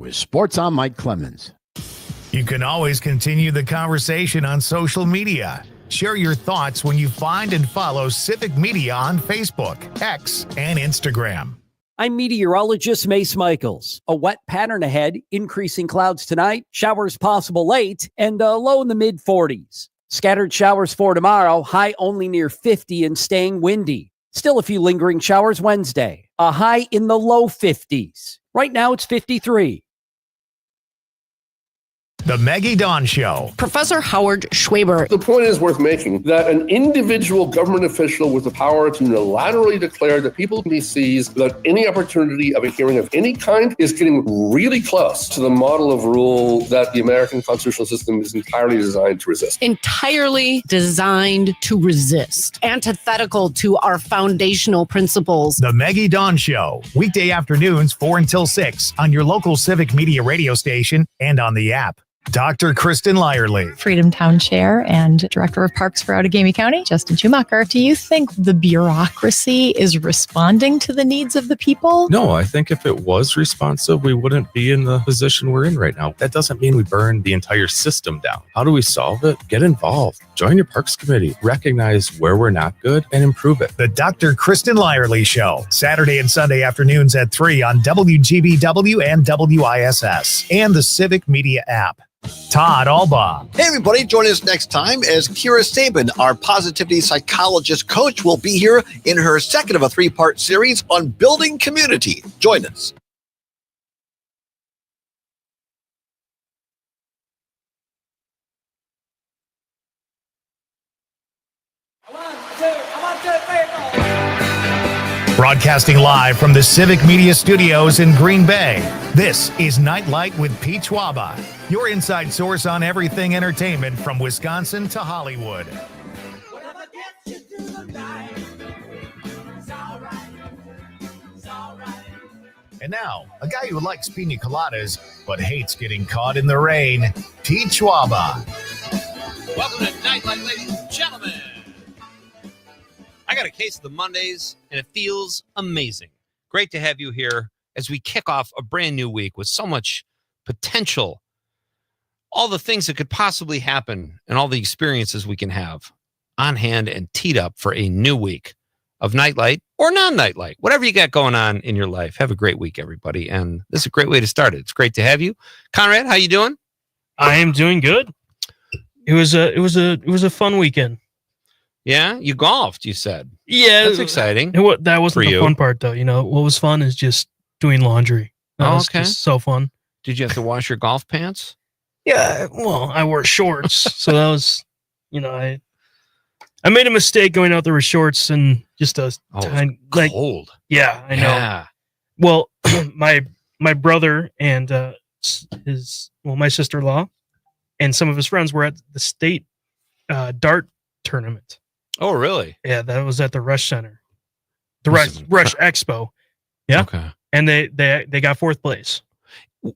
with Sports on Mike Clemens. You can always continue the conversation on social media. Share your thoughts when you find and follow Civic Media on Facebook, X, and Instagram. I'm meteorologist Mace Michaels. A wet pattern ahead, increasing clouds tonight, showers possible late, and a low in the mid-40s. Scattered showers for tomorrow, high only near 50 and staying windy. Still a few lingering showers Wednesday, a high in the low 50s. Right now it's 53. The Maggie Dawn Show. Professor Howard Schwaba. The point is worth making that an individual government official with the power to unilaterally declare that people can be seized without any opportunity of a hearing of any kind is getting really close to the model of rule that the American constitutional system is entirely designed to resist. Entirely designed to resist. Antithetical to our foundational principles. The Maggie Dawn Show. Weekday afternoons 4 until 6 on your local Civic Media radio station and on the app. Dr. Kristen Lyerly. Freedom Town Chair and Director of Parks for Outagamie County, Justin Schumacher. Do you think the bureaucracy is responding to the needs of the people? No, I think if it was responsive, we wouldn't be in the position we're in right now. That doesn't mean we burn the entire system down. How do we solve it? Get involved. Join your Parks Committee. Recognize where we're not good and improve it. The Dr. Kristen Lyerly Show. Saturday and Sunday afternoons at 3 on WGBW and WISS and the Civic Media app. Todd Albaugh. Hey, everybody. Join us next time as Kira Sabin, our positivity psychologist coach, will be here in her second of a 3-part series on building community. Join us. Broadcasting live from the Civic Media Studios in Green Bay, this is Night Lite with Pete Schwaba, your inside source on everything entertainment from Wisconsin to Hollywood. Whatever gets you through the night, it's all right, it's all right. And now, a guy who likes pina coladas but hates getting caught in the rain, Pete Schwaba. Welcome to Night Lite, ladies and gentlemen. I got a case of the Mondays, and it feels amazing. Great to have you here as we kick off a brand new week with so much potential, all the things that could possibly happen, and all the experiences we can have on hand and teed up for a new week of Nightlight or non-Nightlight. Whatever you got going on in your life, have a great week, everybody. And this is a great way to start it. It's great to have you. Conrad, how you doing? I am doing good. It was a fun weekend. Yeah, you golfed, you said. Yeah. That's exciting. That wasn't the fun part, though. You know, what was fun is just doing laundry. That was just so fun. Did you have to wash your golf pants? Yeah, well, I wore shorts. So that was, I made a mistake going out there with shorts and just cold. Yeah, I know. Yeah. Well, my brother and my sister-in-law and some of his friends were at the state dart tournament. Oh, really? Yeah, that was at the Rush Center, the Rush Expo. Yeah. Okay. And they got 4th place.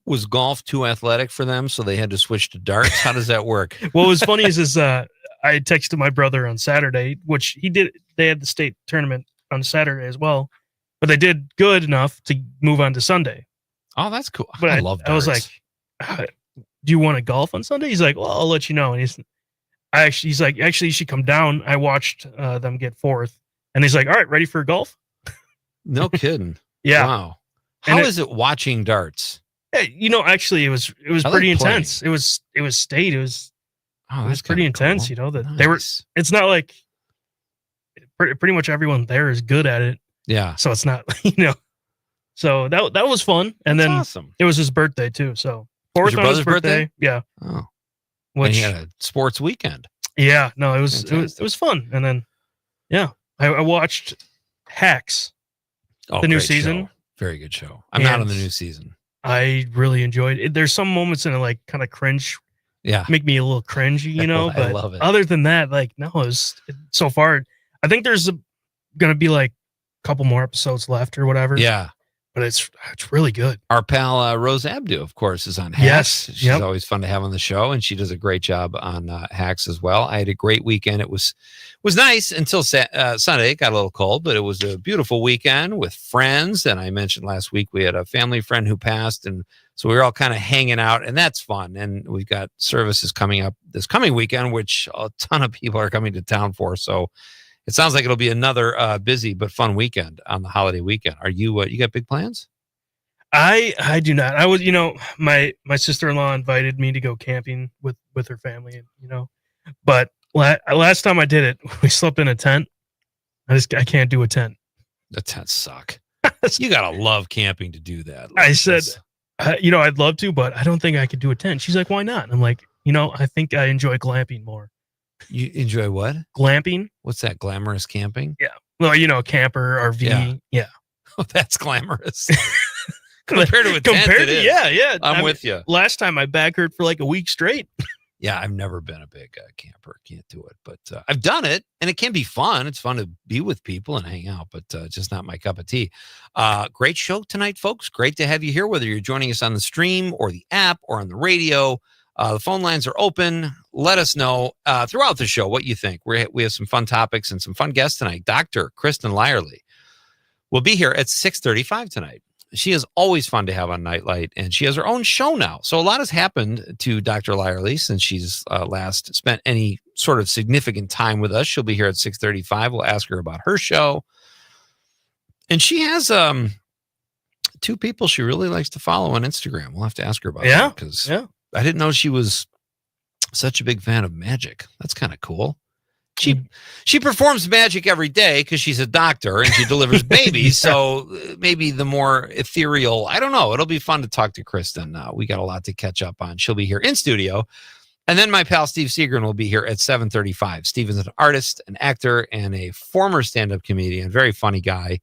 Was golf too athletic for them, so they had to switch to darts? How does that work? What was funny is I texted my brother on Saturday, which he did. They had the state tournament on Saturday as well, but they did good enough to move on to Sunday. Oh, that's cool. But I love darts. I was like, do you want to golf on Sunday? He's like, well, I'll let you know. And he's like, you should come down. I watched them get 4th, and he's like, all right, ready for golf? No kidding. Yeah. Wow. How is it watching darts? Actually, it was pretty intense. It was state. It was pretty intense. Cool. That they were. It's not like pretty much everyone there is good at it. Yeah. So it's not, So that was fun, and then awesome. It was his birthday too. So 4th on his birthday. Yeah. Oh. Which and he had a sports weekend. Yeah. No, it was fun, and then I watched Hacks, the new season. Show. Very good show. I'm not on the new season. I really enjoyed it. There's some moments in it like kind of cringe. Yeah. Make me a little cringy, I but love it. Other than that, so far, I think there's going to be like a couple more episodes left or whatever. Yeah. But it's really good. Our pal Rose Abdu, of course, is on Hacks. Yes. She's always fun to have on the show, and she does a great job on Hacks as well. I had a great weekend. It was nice until Sunday. It got a little cold, but it was a beautiful weekend with friends. And I mentioned last week we had a family friend who passed, and So we're all kind of hanging out, and that's fun. And we've got services coming up this coming weekend, which a ton of people are coming to town for. So it sounds like it'll be another busy but fun weekend on the holiday weekend. Are you you got big plans? I do not. I was, my sister-in-law invited me to go camping with her family, but last time I did it, we slept in a tent. I can't do a tent. The tents suck. You gotta love camping to do that. I said, I'd love to, but I don't think I could do a tent. She's like, why not? And I'm like, I think I enjoy glamping more. You enjoy what? Glamping. What's that? Glamorous camping? Yeah. Well, camper, RV. Yeah. Oh, that's glamorous. Compared to a tent, it is. Yeah. I'm with you. Last time my back hurt for like a week straight. Yeah, I've never been a big camper. Can't do it, but I've done it, and it can be fun. It's fun to be with people and hang out, but just not my cup of tea. Great show tonight, folks. Great to have you here, whether you're joining us on the stream or the app or on the radio. The phone lines are open. Let us know throughout the show what you think. We have some fun topics and some fun guests tonight. Dr. Kristen Lyerly will be here at 6:35 tonight. She is always fun to have on Nightlight, and she has her own show now. So a lot has happened to Dr. Lyerly since she's last spent any sort of significant time with us. She'll be here at 6:35. We'll ask her about her show. And she has two people she really likes to follow on Instagram. We'll have to ask her about that because I didn't know she was such a big fan of magic. That's kind of cool. She performs magic every day because she's a doctor and she delivers babies. So maybe the more ethereal, I don't know. It'll be fun to talk to Kristen. We got a lot to catch up on. She'll be here in studio. And then my pal Steve Seagren will be here at 7:35. Steve is an artist, an actor, and a former stand-up comedian. Very funny guy.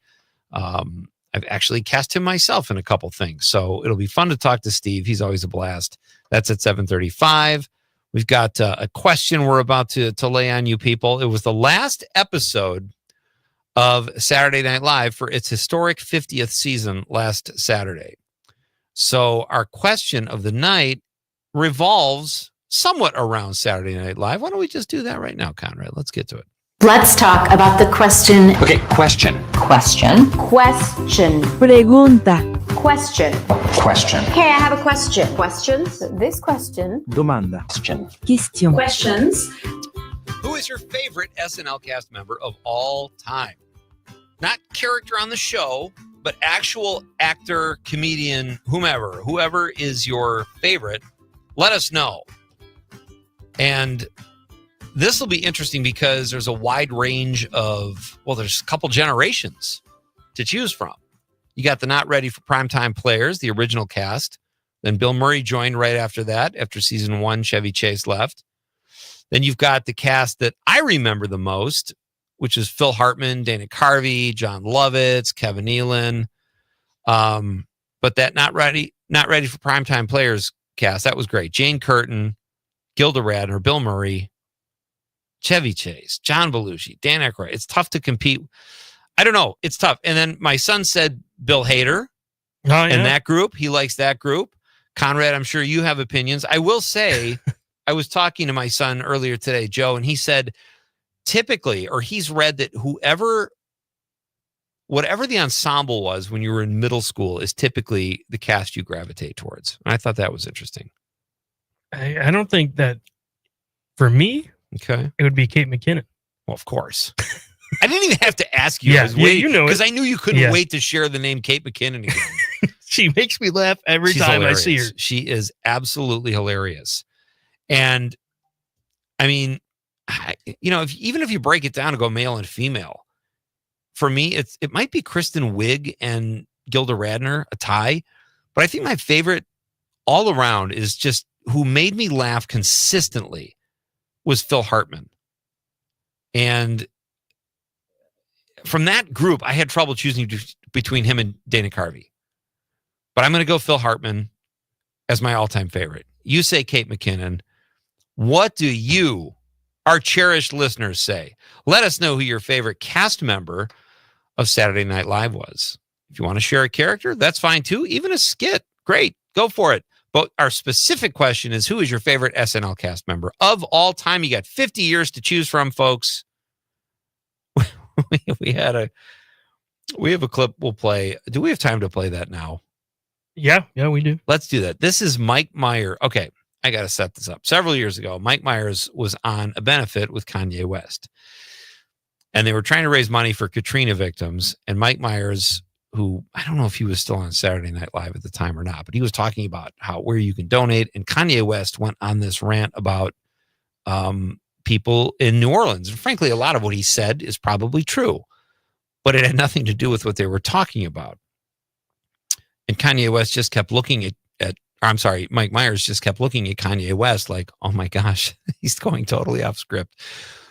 I've actually cast him myself in a couple things. So it'll be fun to talk to Steve. He's always a blast. That's at 7:35. We've got a question we're about to lay on you people. It was the last episode of Saturday Night Live for its historic 50th season last Saturday. So our question of the night revolves somewhat around Saturday Night Live. Why don't we just do that right now, Conrad? Let's get to it. Let's talk about the question. Okay, question. Question. Question. Pregunta. Question. Question. Hey, I have a question. Questions? This question. Domanda. Question. Question. Questions. Who is your favorite SNL cast member of all time? Not character on the show, but actual actor, comedian, whoever is your favorite. Let us know. And this will be interesting because there's a wide range of, there's a couple generations to choose from. You got the Not Ready for Primetime Players, the original cast. Then Bill Murray joined right after that. After season 1, Chevy Chase left. Then you've got the cast that I remember the most, which is Phil Hartman, Dana Carvey, John Lovitz, Kevin Nealon. But that Not Ready for Primetime Players cast, that was great. Jane Curtin, Gilda Radner, Bill Murray, Chevy Chase, John Belushi, Dan Aykroyd. It's tough to compete. I don't know. It's tough. And then my son said Bill Hader and that group. He likes that group. Conrad, I'm sure you have opinions. I will say, I was talking to my son earlier today, Joe, and he said typically, or he's read that whatever the ensemble was when you were in middle school is typically the cast you gravitate towards. And I thought that was interesting. I don't think that for me, it would be Kate McKinnon. Well, of course. I didn't even have to ask you. Yeah, you know it. Because I knew you couldn't wait to share the name Kate McKinnon again. She makes me laugh every time hilarious. I see her. She is absolutely hilarious. And I mean, even if you break it down to go male and female, for me, it might be Kristen Wiig and Gilda Radner, a tie. But I think my favorite all around is just who made me laugh consistently was Phil Hartman. And from that group, I had trouble choosing between him and Dana Carvey. But I'm going to go Phil Hartman as my all-time favorite. You say Kate McKinnon. What do you, our cherished listeners, say? Let us know who your favorite cast member of Saturday Night Live was. If you want to share a character, that's fine too. Even a skit, great. Go for it. But our specific question is, who is your favorite SNL cast member of all time? You got 50 years to choose from, folks. we have a clip we'll play. Do we have time to play that now? Yeah, we do. Let's do that. This is Mike Myers. Okay, I got to set this up. Several years ago, Mike Myers was on a benefit with Kanye West. And they were trying to raise money for Katrina victims. And Mike Myers, who I don't know if he was still on Saturday Night Live at the time or not, but he was talking about where you can donate. And Kanye West went on this rant about people in New Orleans. And frankly, a lot of what he said is probably true, but it had nothing to do with what they were talking about. And Kanye West just kept looking Mike Myers just kept looking at Kanye West like, oh my gosh, he's going totally off script.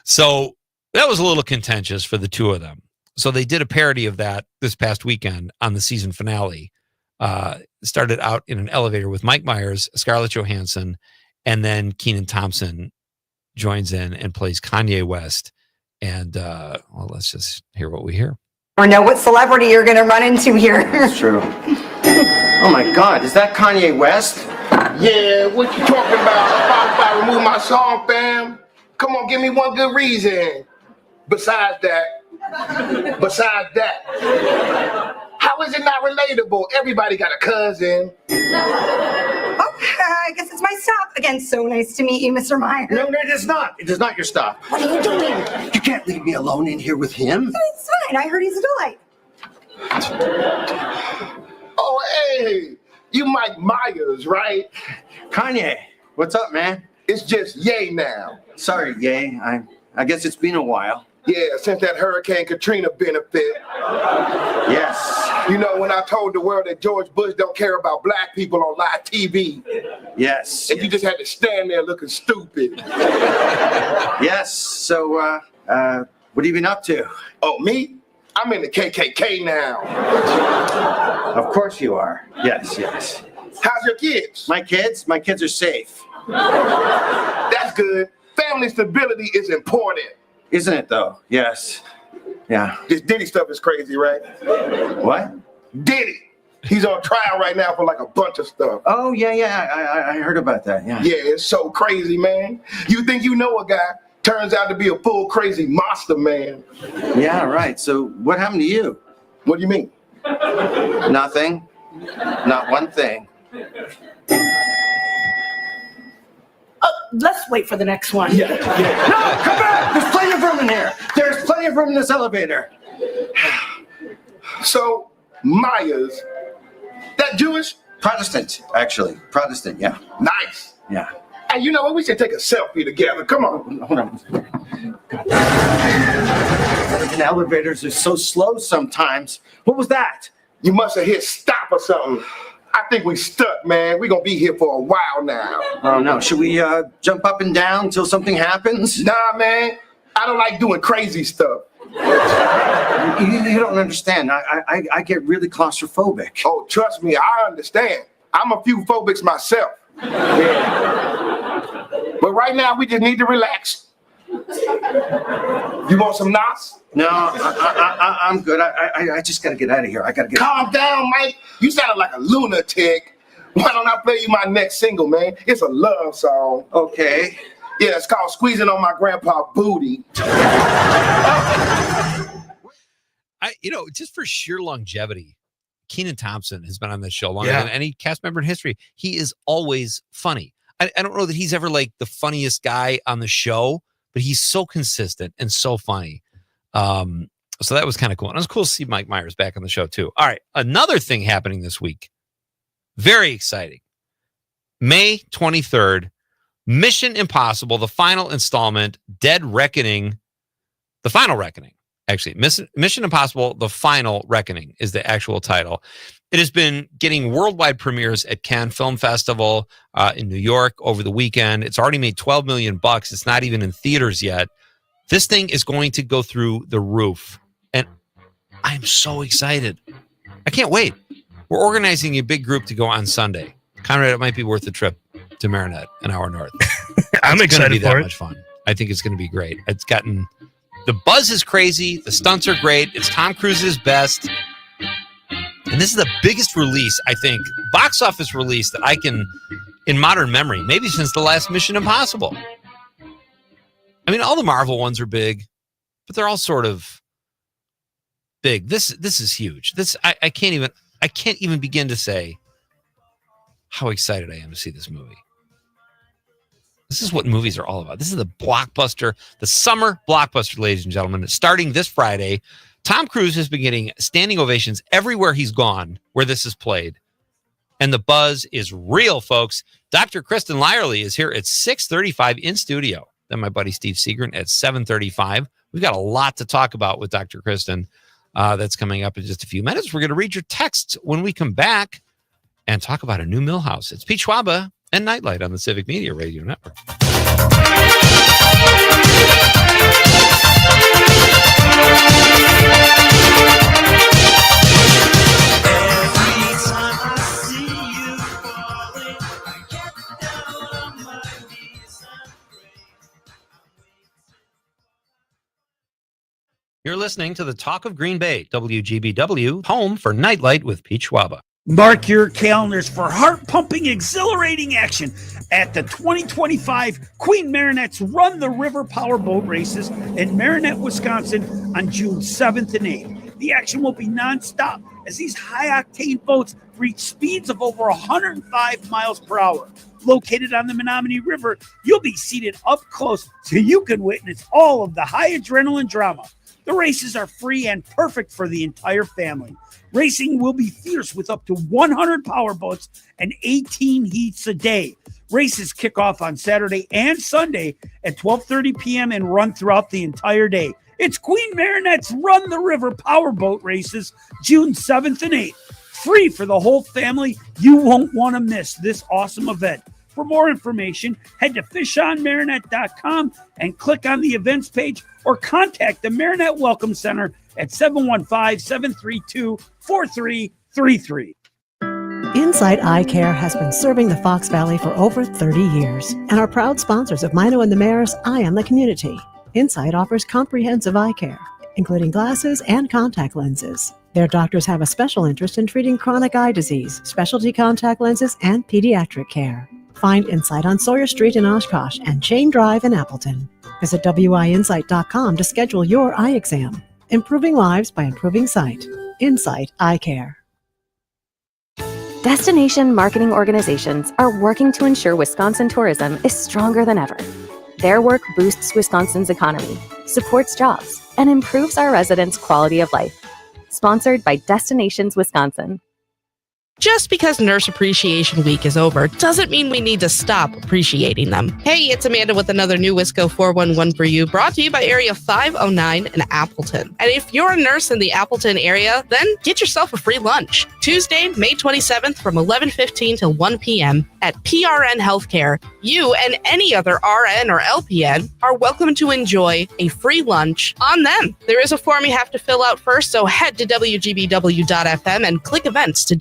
So that was a little contentious for the two of them. So they did a parody of that this past weekend on the season finale. Started out in an elevator with Mike Myers, Scarlett Johansson, and then Kenan Thompson joins in and plays Kanye West. And let's just hear what we hear. Or know what celebrity you're going to run into here. That's true. Oh my God, is that Kanye West? Yeah, what you talking about? If I remove my song, fam? Come on, give me one good reason. Besides that. How is it not relatable? Everybody got a cousin. Oh, I guess it's my stop. Again, so nice to meet you, Mr. Myers. No, it is not. It is not your stop. What are you doing? You can't leave me alone in here with him. It's fine. I heard he's a delight. Oh, hey, you Mike Myers, right? Kanye, what's up, man? It's just Ye now. Sorry, Ye. I guess it's been a while. Yeah, since that Hurricane Katrina benefit. Yes. You know, when I told the world that George Bush don't care about black people on live TV. Yes. And you just had to stand there looking stupid. Yes. So, what have you been up to? Oh, me? I'm in the KKK now. Of course you are. Yes. How's your kids? My kids are safe. That's good. Family stability is important. Isn't it, though? Yes. Yeah. This Diddy stuff is crazy, right? What? Diddy. He's on trial right now for like a bunch of stuff. Oh, yeah. I heard about that, yeah. Yeah, it's so crazy, man. You think you know a guy, turns out to be a full crazy monster, man. Yeah, right. So what happened to you? What do you mean? Nothing. Not one thing. Let's wait for the next one. Yeah. No, come back! There's plenty of room in here. There's plenty of room in this elevator. So, Myers, that Jewish? Protestant, actually. Protestant, yeah. Nice. Yeah. Hey, you know what? We should take a selfie together. Come on. Hold on. And elevators are so slow sometimes. What was that? You must have hit stop or something. I think we stuck, man. We're going to be here for a while now. Oh, no. Should we jump up and down until something happens? Nah, man. I don't like doing crazy stuff. You don't understand. I get really claustrophobic. Oh, trust me. I understand. I'm a few phobics myself. Yeah. But right now, we just need to relax. You want some knots? No, I'm good. I just got to get out of here. I got to get. Calm down, Mike. You sound like a lunatic. Why don't I play you my next single, man? It's a love song. Okay. Yeah, it's called Squeezing on My Grandpa Booty. Just for sheer longevity, Kenan Thompson has been on this show longer than any cast member in history. He is always funny. I don't know that he's ever like the funniest guy on the show, but he's so consistent and so funny. So that was kind of cool. And it was cool to see Mike Myers back on the show too. All right. Another thing happening this week. Very exciting. May 23rd, Mission Impossible, the final installment, Dead Reckoning, the final reckoning. Actually, Mission Impossible, the Final Reckoning is the actual title. It has been getting worldwide premieres at Cannes Film Festival in New York over the weekend. It's already made $12 million. It's not even in theaters yet. This thing is going to go through the roof. And I'm so excited. I can't wait. We're organizing a big group to go on Sunday. Conrad, it might be worth the trip to Marinette, an hour north. I'm excited for it. It's going to be that much fun. I think it's going to be great. It's gotten... The buzz is crazy. The stunts are great. It's Tom Cruise's best. And this is the biggest release, I think, box office release that I can, in modern memory, maybe since the last Mission Impossible. I mean, all the Marvel ones are big, but they're all sort of big. This is huge. I can't even begin to say how excited I am to see this movie. This is what movies are all about. This is the blockbuster, the summer blockbuster, ladies and gentlemen. It's starting this Friday. Tom Cruise has been getting standing ovations everywhere he's gone where this is played. And the buzz is real, folks. Dr. Kristen Lyerly is here at 6:35 in studio. Then my buddy Steve Seagren at 7:35. We've got a lot to talk about with Dr. Kristen. That's coming up in just a few minutes. We're going to read your texts when we come back and talk about a new Millhouse. It's Pete Schwaba and Nightlight on the Civic Media Radio Network. You're listening to the Talk of Green Bay, WGBW, home for Nightlight with Pete Schwaba. Mark your calendars for heart-pumping, exhilarating action at the 2025 Queen Marinette's Run the River Powerboat Races in Marinette, Wisconsin on June 7th and 8th. The action will be nonstop as these high-octane boats reach speeds of over 105 miles per hour. Located on the Menominee River, you'll be seated up close so you can witness all of the high adrenaline drama. The races are free and perfect for the entire family. Racing will be fierce with up to 100 powerboats and 18 heats a day. Races kick off on Saturday and Sunday at 12:30 p.m. and run throughout the entire day. It's Queen Marinette's Run the River Powerboat Races, June 7th and 8th. Free for the whole family. You won't want to miss this awesome event. For more information, head to fishonmarinette.com and click on the events page or contact the Marinette Welcome Center at 715-732-4333. Insight Eye Care has been serving the Fox Valley for over 30 years and are proud sponsors of Mino and the Mayor's Eye on the Community. Insight offers comprehensive eye care, including glasses and contact lenses. Their doctors have a special interest in treating chronic eye disease, specialty contact lenses, and pediatric care. Find Insight on Sawyer Street in Oshkosh and Chain Drive in Appleton. Visit WIinsight.com to schedule your eye exam. Improving lives by improving sight. Insight Eye Care. Destination marketing organizations are working to ensure Wisconsin tourism is stronger than ever. Their work boosts Wisconsin's economy, supports jobs, and improves our residents' quality of life. Sponsored by Destinations Wisconsin. Just because Nurse Appreciation Week is over doesn't mean we need to stop appreciating them. Hey, it's Amanda with another new Wisco 411 for you, brought to you by Area 509 in Appleton. And if you're a nurse in the Appleton area, then get yourself a free lunch. Tuesday, May 27th from 11:15 to 1 p.m. at PRN Healthcare. You and any other RN or LPN are welcome to enjoy a free lunch on them. There is a form you have to fill out first, so head to WGBW.FM and click events to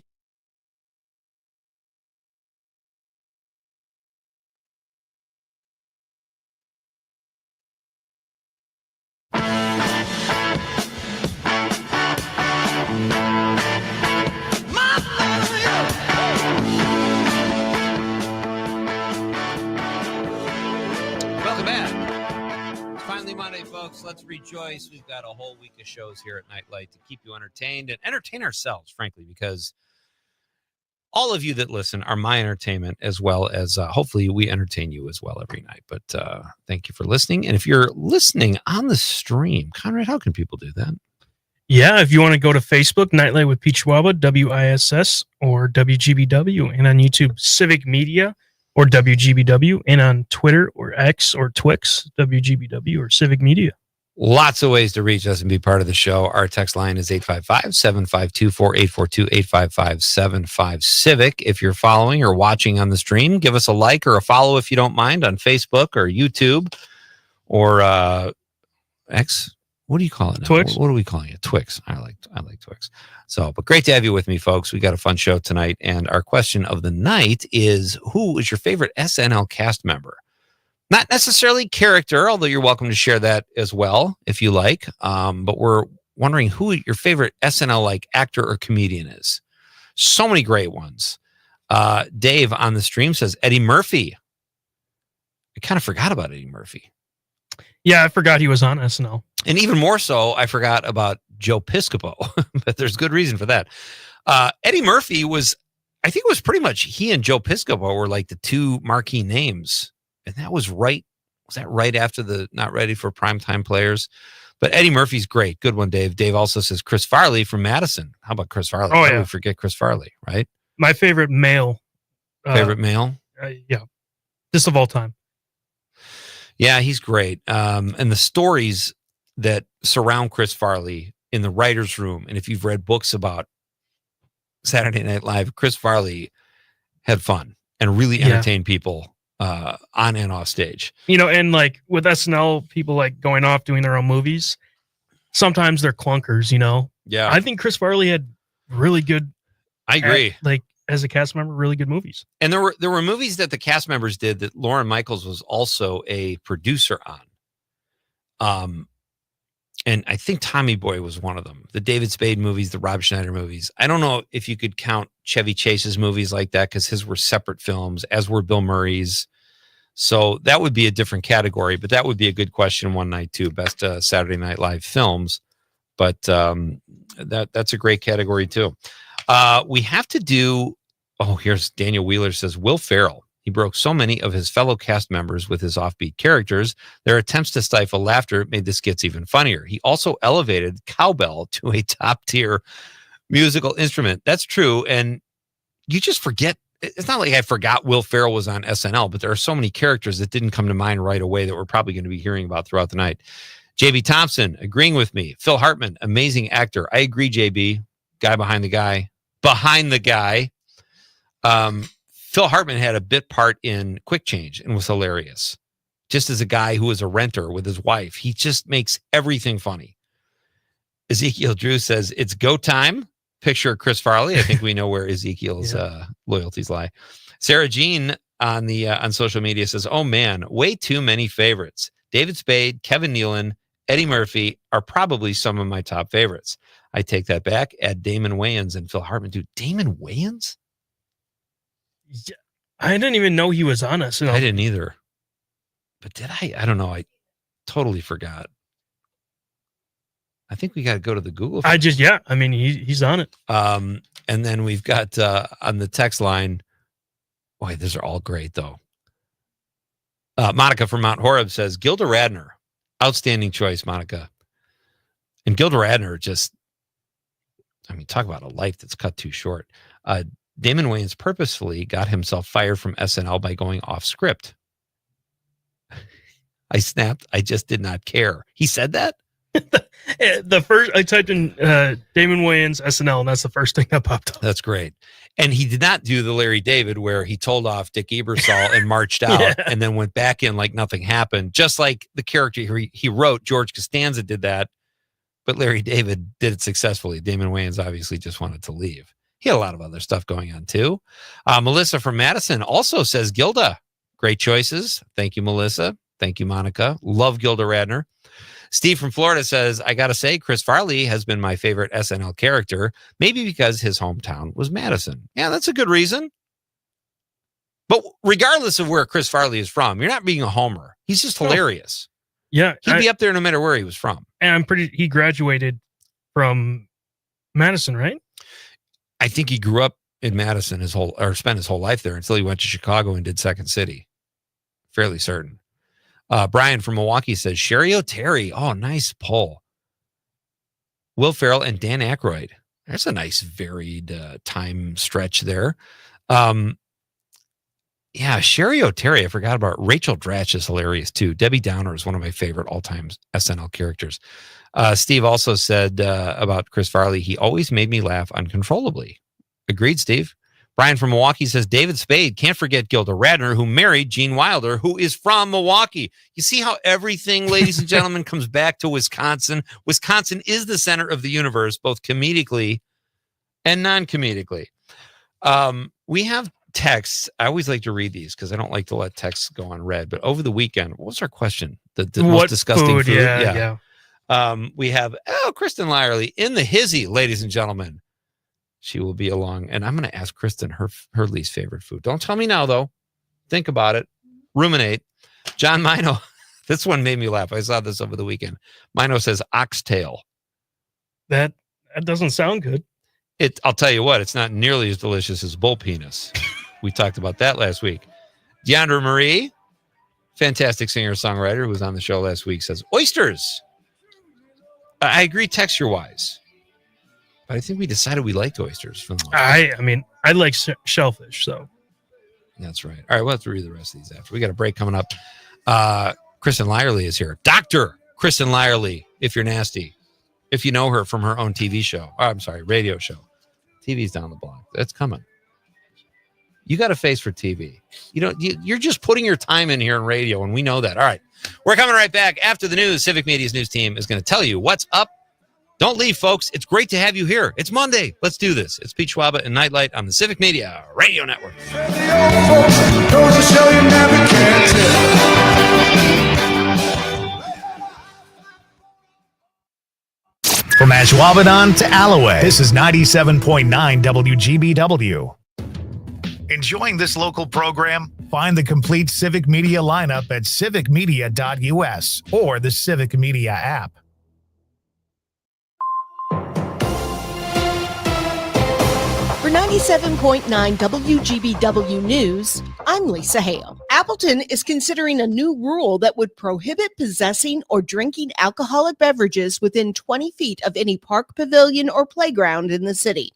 Let's rejoice. We've got a whole week of shows here at Nightlight to keep you entertained and entertain ourselves, frankly, because all of you that listen are my entertainment, as well as hopefully we entertain you as well every night. But thank you for listening. And if you're listening on the stream, Conrad, how can people do that? Yeah, if you want to go to Facebook, Nightlight with Pete Schwaba, WISS, or WGBW, and on YouTube, Civic Media, or WGBW, and on Twitter or X or Twix, WGBW or Civic Media. Lots of ways to reach us and be part of the show. Our text line is 855-752-4842, 855-75-CIVIC. If you're following or watching on the stream, give us a like or a follow if you don't mind on Facebook or YouTube or X. What do you call it now? Twix. What are we calling it? Twix. I like Twix. So, but great to have you with me, folks. We got a fun show tonight. And our question of the night is, who is your favorite SNL cast member? Not necessarily character, although you're welcome to share that as well if you like. But we're wondering who your favorite SNL like actor or comedian is. So many great ones. Dave on the stream says Eddie Murphy. I kind of forgot about Eddie Murphy. Yeah, I forgot he was on SNL. And even more so, I forgot about Joe Piscopo, but there's good reason for that. Eddie Murphy was I think it was pretty much he and Joe Piscopo were like the two marquee names. And that was right. Was that right after the Not Ready for Primetime Players? But Eddie Murphy's great. Good one, Dave. Dave also says Chris Farley from Madison. How about Chris Farley? Oh, How do yeah. we forget Chris Farley, right? My favorite male. Favorite male? Yeah. Just of all time. Yeah, he's great. And the stories that surround Chris Farley in the writer's room, and if you've read books about Saturday Night Live, Chris Farley had fun and really entertained people on and off stage. You know, and like with SNL, people like going off doing their own movies. Sometimes they're clunkers, you know? Yeah. I think Chris Farley had really good. I agree. Like as a cast member, really good movies. And there were movies that the cast members did that Lorne Michaels was also a producer on. And I think Tommy Boy was one of them. The David Spade movies, the Rob Schneider movies. I don't know if you could count Chevy Chase's movies like that because his were separate films, as were Bill Murray's. So that would be a different category, but that would be a good question one night too. Best Saturday Night Live films. But that's a great category too. We have to do, here's Daniel Wheeler says, Will Ferrell. He broke so many of his fellow cast members with his offbeat characters. Their attempts to stifle laughter made the skits even funnier. He also elevated cowbell to a top-tier musical instrument. That's true, and you just forget. It's not like I forgot Will Ferrell was on SNL, but there are so many characters that didn't come to mind right away that we're probably going to be hearing about throughout the night. JB Thompson, agreeing with me. Phil Hartman, amazing actor. I agree, JB. Guy behind the guy. Behind the guy. Phil Hartman had a bit part in Quick Change and was hilarious. Just as a guy who was a renter with his wife, he just makes everything funny. Ezekiel Drew says, it's go time. Picture Chris Farley. I think we know where Ezekiel's loyalties lie. Sarah Jean on social media says, oh man, way too many favorites. David Spade, Kevin Nealon, Eddie Murphy are probably some of my top favorites. I take that back. Add Damon Wayans and Phil Hartman. Dude, Damon Wayans? Yeah, I didn't even know he was on us. I didn't either. But did I? I don't know. I totally forgot. I think we got to go to the Google. I mean, he's on it. And then we've got on the text line. Boy, these are all great though. Monica from Mount Horeb says Gilda Radner, outstanding choice, Monica. And Gilda Radner talk about a life that's cut too short. Damon Wayans purposefully got himself fired from SNL by going off script. I snapped. I just did not care. He said that? The first I typed in Damon Wayans SNL, and that's the first thing that popped up. That's great. And he did not do the Larry David where he told off Dick Ebersol and marched out and then went back in like nothing happened. Just like the character he wrote, George Costanza did that, but Larry David did it successfully. Damon Wayans obviously just wanted to leave. He had a lot of other stuff going on too. Melissa from Madison also says Gilda. Great choices. Thank you, Melissa. Thank you, Monica. Love Gilda Radner. Steve from Florida says, I got to say, Chris Farley has been my favorite SNL character, maybe because his hometown was Madison. Yeah, that's a good reason. But regardless of where Chris Farley is from, you're not being a homer. He's just hilarious. Yeah. He'd be up there no matter where he was from. And he graduated from Madison, right? I think he grew up in Madison spent his whole life there until he went to Chicago and did Second City. Fairly certain. Brian from Milwaukee says Sherry O'Terry. Oh, nice pull. Will Ferrell and Dan Aykroyd. There's a nice varied time stretch there. Yeah, Sherry O'Terry. I forgot about Rachel Dratch is hilarious too. Debbie Downer is one of my favorite all-time SNL characters. Steve also said about Chris Farley, he always made me laugh uncontrollably. Agreed, Steve. Brian from Milwaukee says David Spade. Can't forget Gilda Radner, who married Gene Wilder, who is from Milwaukee. You see how everything, ladies and gentlemen, comes back to Wisconsin. Wisconsin is the center of the universe, both comedically and non-comedically. We have texts. I always like to read these because I don't like to let texts go unread. But over the weekend, what was our question? The most disgusting food? Yeah. We have, Kristen Lyerly in the hizzy, ladies and gentlemen. She will be along, and I'm going to ask Kristen her least favorite food. Don't tell me now, though. Think about it. Ruminate. John Mino, this one made me laugh. I saw this over the weekend. Mino says oxtail. That doesn't sound good. I'll tell you what, it's not nearly as delicious as bull penis. We talked about that last week. Deandra Marie, fantastic singer-songwriter who was on the show last week, says, oysters. I agree texture-wise. But I think we decided we liked oysters. I like shellfish, so. That's right. All right, we'll have to read the rest of these after. We got a break coming up. Kristen Lyerly is here. Dr. Kristen Lyerly, if you're nasty. If you know her from her own TV show. Oh, I'm sorry, radio show. TV's down the block. That's coming. You got a face for TV. You're just putting your time in here in radio, and we know that. All right. We're coming right back after the news. Civic Media's news team is going to tell you what's up. Don't leave, folks. It's great to have you here. It's Monday. Let's do this. It's Pete Schwaba and Nite Lite on the Civic Media Radio Network. From Ashwaubenon to Alloway, this is 97.9 WGBW. Enjoying this local program? Find the complete Civic Media lineup at civicmedia.us or the Civic Media app. For 97.9 WGBW News, I'm Lisa Hale. Appleton is considering a new rule that would prohibit possessing or drinking alcoholic beverages within 20 feet of any park, pavilion, or playground in the city.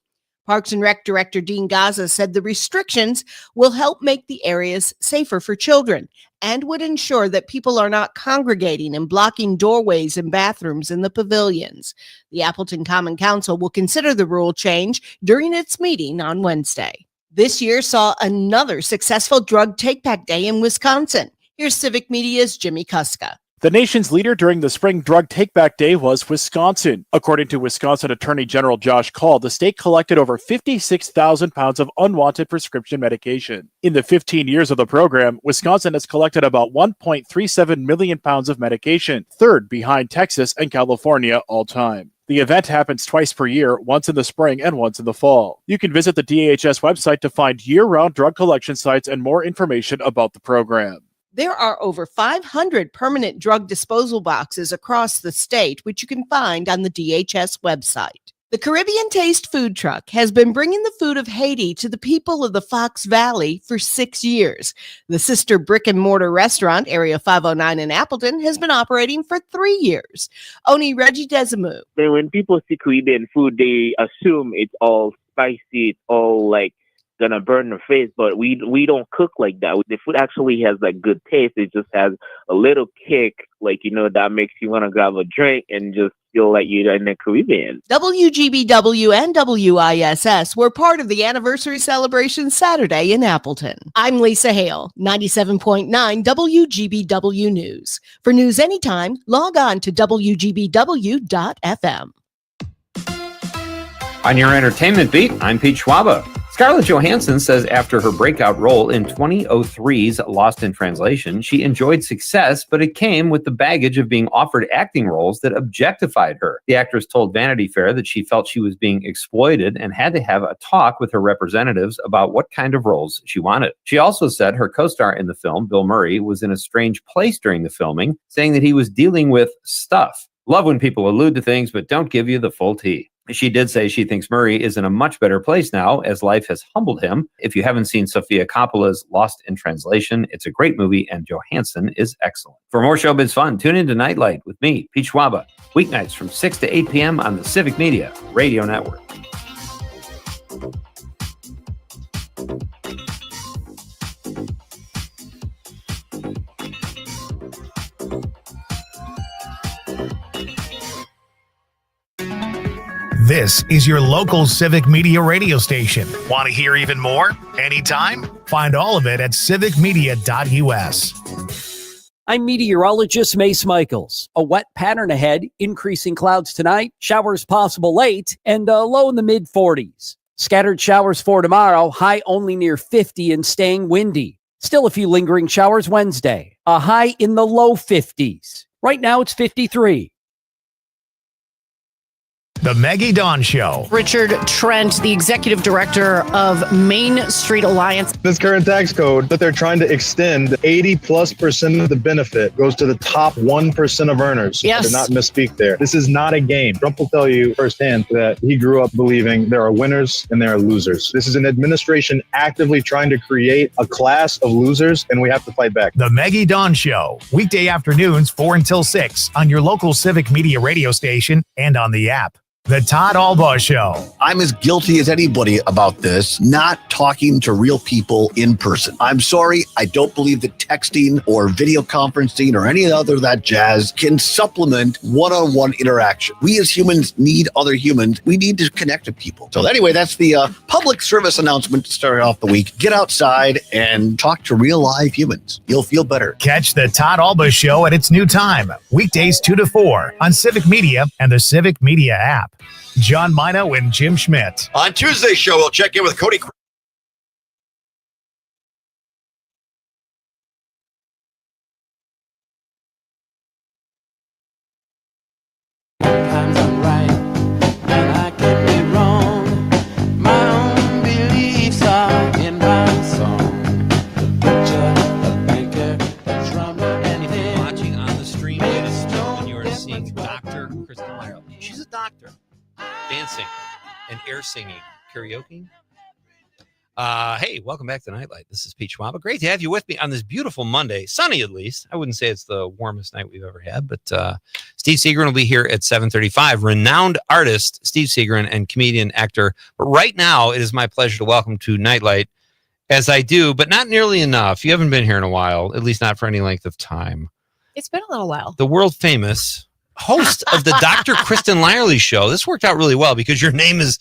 Parks and Rec Director Dean Gaza said the restrictions will help make the areas safer for children and would ensure that people are not congregating and blocking doorways and bathrooms in the pavilions. The Appleton Common Council will consider the rule change during its meeting on Wednesday. This year saw another successful drug take-back day in Wisconsin. Here's Civic Media's Jimmy Kuska. The nation's leader during the spring drug take-back day was Wisconsin. According to Wisconsin Attorney General Josh Call, the state collected over 56,000 pounds of unwanted prescription medication. In the 15 years of the program, Wisconsin has collected about 1.37 million pounds of medication, third behind Texas and California all time. The event happens twice per year, once in the spring and once in the fall. You can visit the DHS website to find year-round drug collection sites and more information about the program. There are over 500 permanent drug disposal boxes across the state, which you can find on the DHS website. The Caribbean Taste Food Truck has been bringing the food of Haiti to the people of the Fox Valley for 6 years. The sister brick-and-mortar restaurant, Area 509 in Appleton, has been operating for 3 years. Oni Reggie Desimu. When people see Caribbean food, they assume it's all spicy, it's all gonna burn their face, but we don't cook like that. The food actually has good taste. It just has a little kick, that makes you want to grab a drink and just feel like you're in the Caribbean. WGBW and WISS were part of the anniversary celebration Saturday in Appleton. I'm Lisa Hale, 97.9 WGBW News. For news anytime, log on to WGBW.FM. On your entertainment beat, I'm Pete Schwaba. Scarlett Johansson says after her breakout role in 2003's Lost in Translation, she enjoyed success, but it came with the baggage of being offered acting roles that objectified her. The actress told Vanity Fair that she felt she was being exploited and had to have a talk with her representatives about what kind of roles she wanted. She also said her co-star in the film, Bill Murray, was in a strange place during the filming, saying that he was dealing with stuff. Love when people allude to things but don't give you the full tea. She did say she thinks Murray is in a much better place now as life has humbled him. If you haven't seen Sofia Coppola's Lost in Translation, it's a great movie and Johansson is excellent. For more showbiz fun, tune in to Nite Lite with me, Pete Schwaba, weeknights from 6 to 8 p.m. on the Civic Media Radio Network. This is your local Civic Media radio station. Want to hear even more? Anytime? Find all of it at civicmedia.us. I'm meteorologist Mace Michaels. A wet pattern ahead, increasing clouds tonight, showers possible late, and low in the mid-40s. Scattered showers for tomorrow, high only near 50 and staying windy. Still a few lingering showers Wednesday, a high in the low 50s. Right now it's 53. The Maggie Dawn Show. Richard Trent, the executive director of Main Street Alliance. This current tax code that they're trying to extend, 80+% of the benefit goes to the top 1% of earners. Yes. I did not misspeak there. This is not a game. Trump will tell you firsthand that he grew up believing there are winners and there are losers. This is an administration actively trying to create a class of losers, and we have to fight back. The Maggie Dawn Show. Weekday afternoons 4 until 6 on your local Civic Media radio station and on the app. The Todd Albaugh Show. I'm as guilty as anybody about this, not talking to real people in person. I'm sorry, I don't believe that texting or video conferencing or any other of that jazz can supplement one-on-one interaction. We as humans need other humans. We need to connect with people. So anyway, that's the public service announcement to start off the week. Get outside and talk to real live humans. You'll feel better. Catch the Todd Albaugh Show at its new time, weekdays 2 to 4 on Civic Media and the Civic Media app. John Mino and Jim Schmidt. On Tuesday's show, we'll check in with Cody. Watching on the stream, and you are seeing Dr. Kristen Lyerle. She's a doctor. Dancing and air singing, karaoke. Hey, welcome back to Nightlight. This is Pete Schwaba. Great to have you with me on this beautiful Monday. Sunny, at least. I wouldn't say it's the warmest night we've ever had, but Steve Seagren will be here at 7:35. Renowned artist Steve Seagren and comedian, actor. But right now, it is my pleasure to welcome to Nightlight, as I do, but not nearly enough. You haven't been here in a while, at least not for any length of time. It's been a little while. The world famous host of the Dr. Kristen Lyerle show. This worked out really well because your name is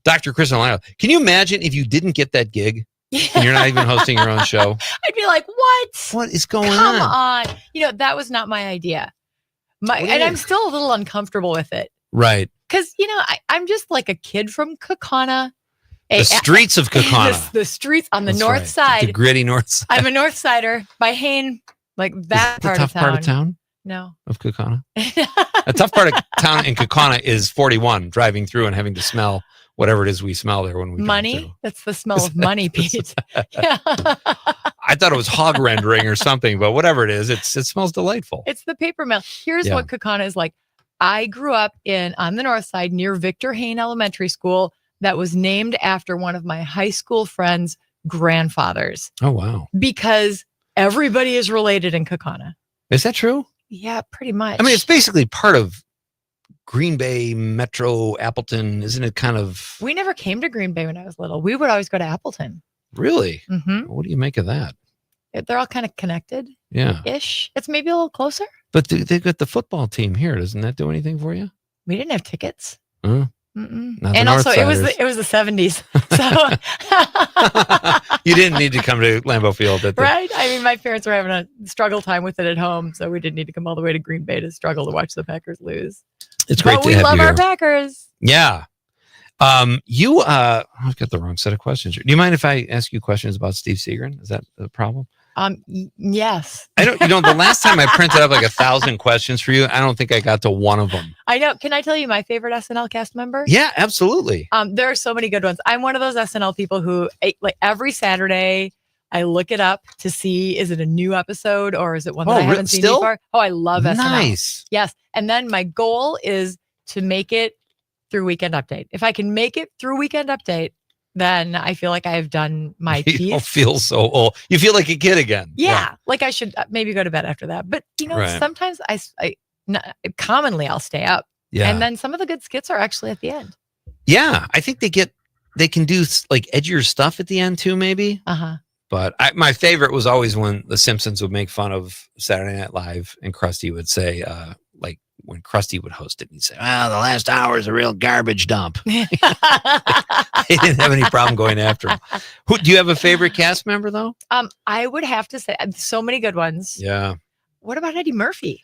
Dr. Kristen Lyerle. Can you imagine if you didn't get that gig and you're not even hosting your own show? I'd be like, what? What is going Come on? on. You know, that was not my idea. I'm still a little uncomfortable with it. Right. Because, you know, I'm just like a kid from Kaukauna. The streets of Kaukauna. The streets on the That's north right. side. The gritty north side. I'm a north sider by Hain, like that the part tough of town. part of town? No. Of Kaukauna? A tough part of town in Kaukauna is 41, driving through and having to smell whatever it is we smell there when we Money? That's the smell of money, Pete. Yeah. I thought it was hog rendering or something, but whatever it is, it smells delightful. It's the paper mill. Here's what Kaukauna is like. I grew up on the north side near Victor Hain Elementary School that was named after one of my high school friends' grandfathers. Oh, wow. Because everybody is related in Kaukauna. Is that true? Yeah, pretty much. I mean, it's basically part of Green Bay, Metro, Appleton. Isn't it kind of... We never came to Green Bay when I was little. We would always go to Appleton. Really? Mm-hmm. What do you make of that? They're all kind of connected. Yeah. Ish. It's maybe a little closer. But they've got the football team here. Doesn't that do anything for you? We didn't have tickets. And also, it was the 70s. So you didn't need to come to Lambeau Field. Right? I mean, my parents were having a struggle time with it at home, so we didn't need to come all the way to Green Bay to struggle to watch the Packers lose. It's great but to we have love you our here. Packers. Yeah. I've got the wrong set of questions here. Do you mind if I ask you questions about Steve Seagren? Is that the problem? Yes. I don't. The last time I printed up like 1,000 questions for you, I don't think I got to one of them. I know. Can I tell you my favorite SNL cast member? Yeah, absolutely. There are so many good ones. I'm one of those SNL people who, like, every Saturday, I look it up to see, is it a new episode or is it one that I haven't seen before? Oh, I love SNL. Nice. Yes. And then my goal is to make it through Weekend Update. If I can make it through Weekend Update, then I feel like I've done my piece. You don't feel so old. You feel like a kid again. Yeah. Like I should maybe go to bed after that. But, sometimes commonly I'll stay up. Yeah. And then some of the good skits are actually at the end. Yeah. I think they can do like edgier stuff at the end too, maybe. Uh-huh. But my favorite was always when the Simpsons would make fun of Saturday Night Live and Krusty would say, like when Krusty would host it, he'd say, "Well, the last hour is a real garbage dump." He didn't have any problem going after him. Do you have a favorite cast member though? I would have to say so many good ones. Yeah. What about Eddie Murphy?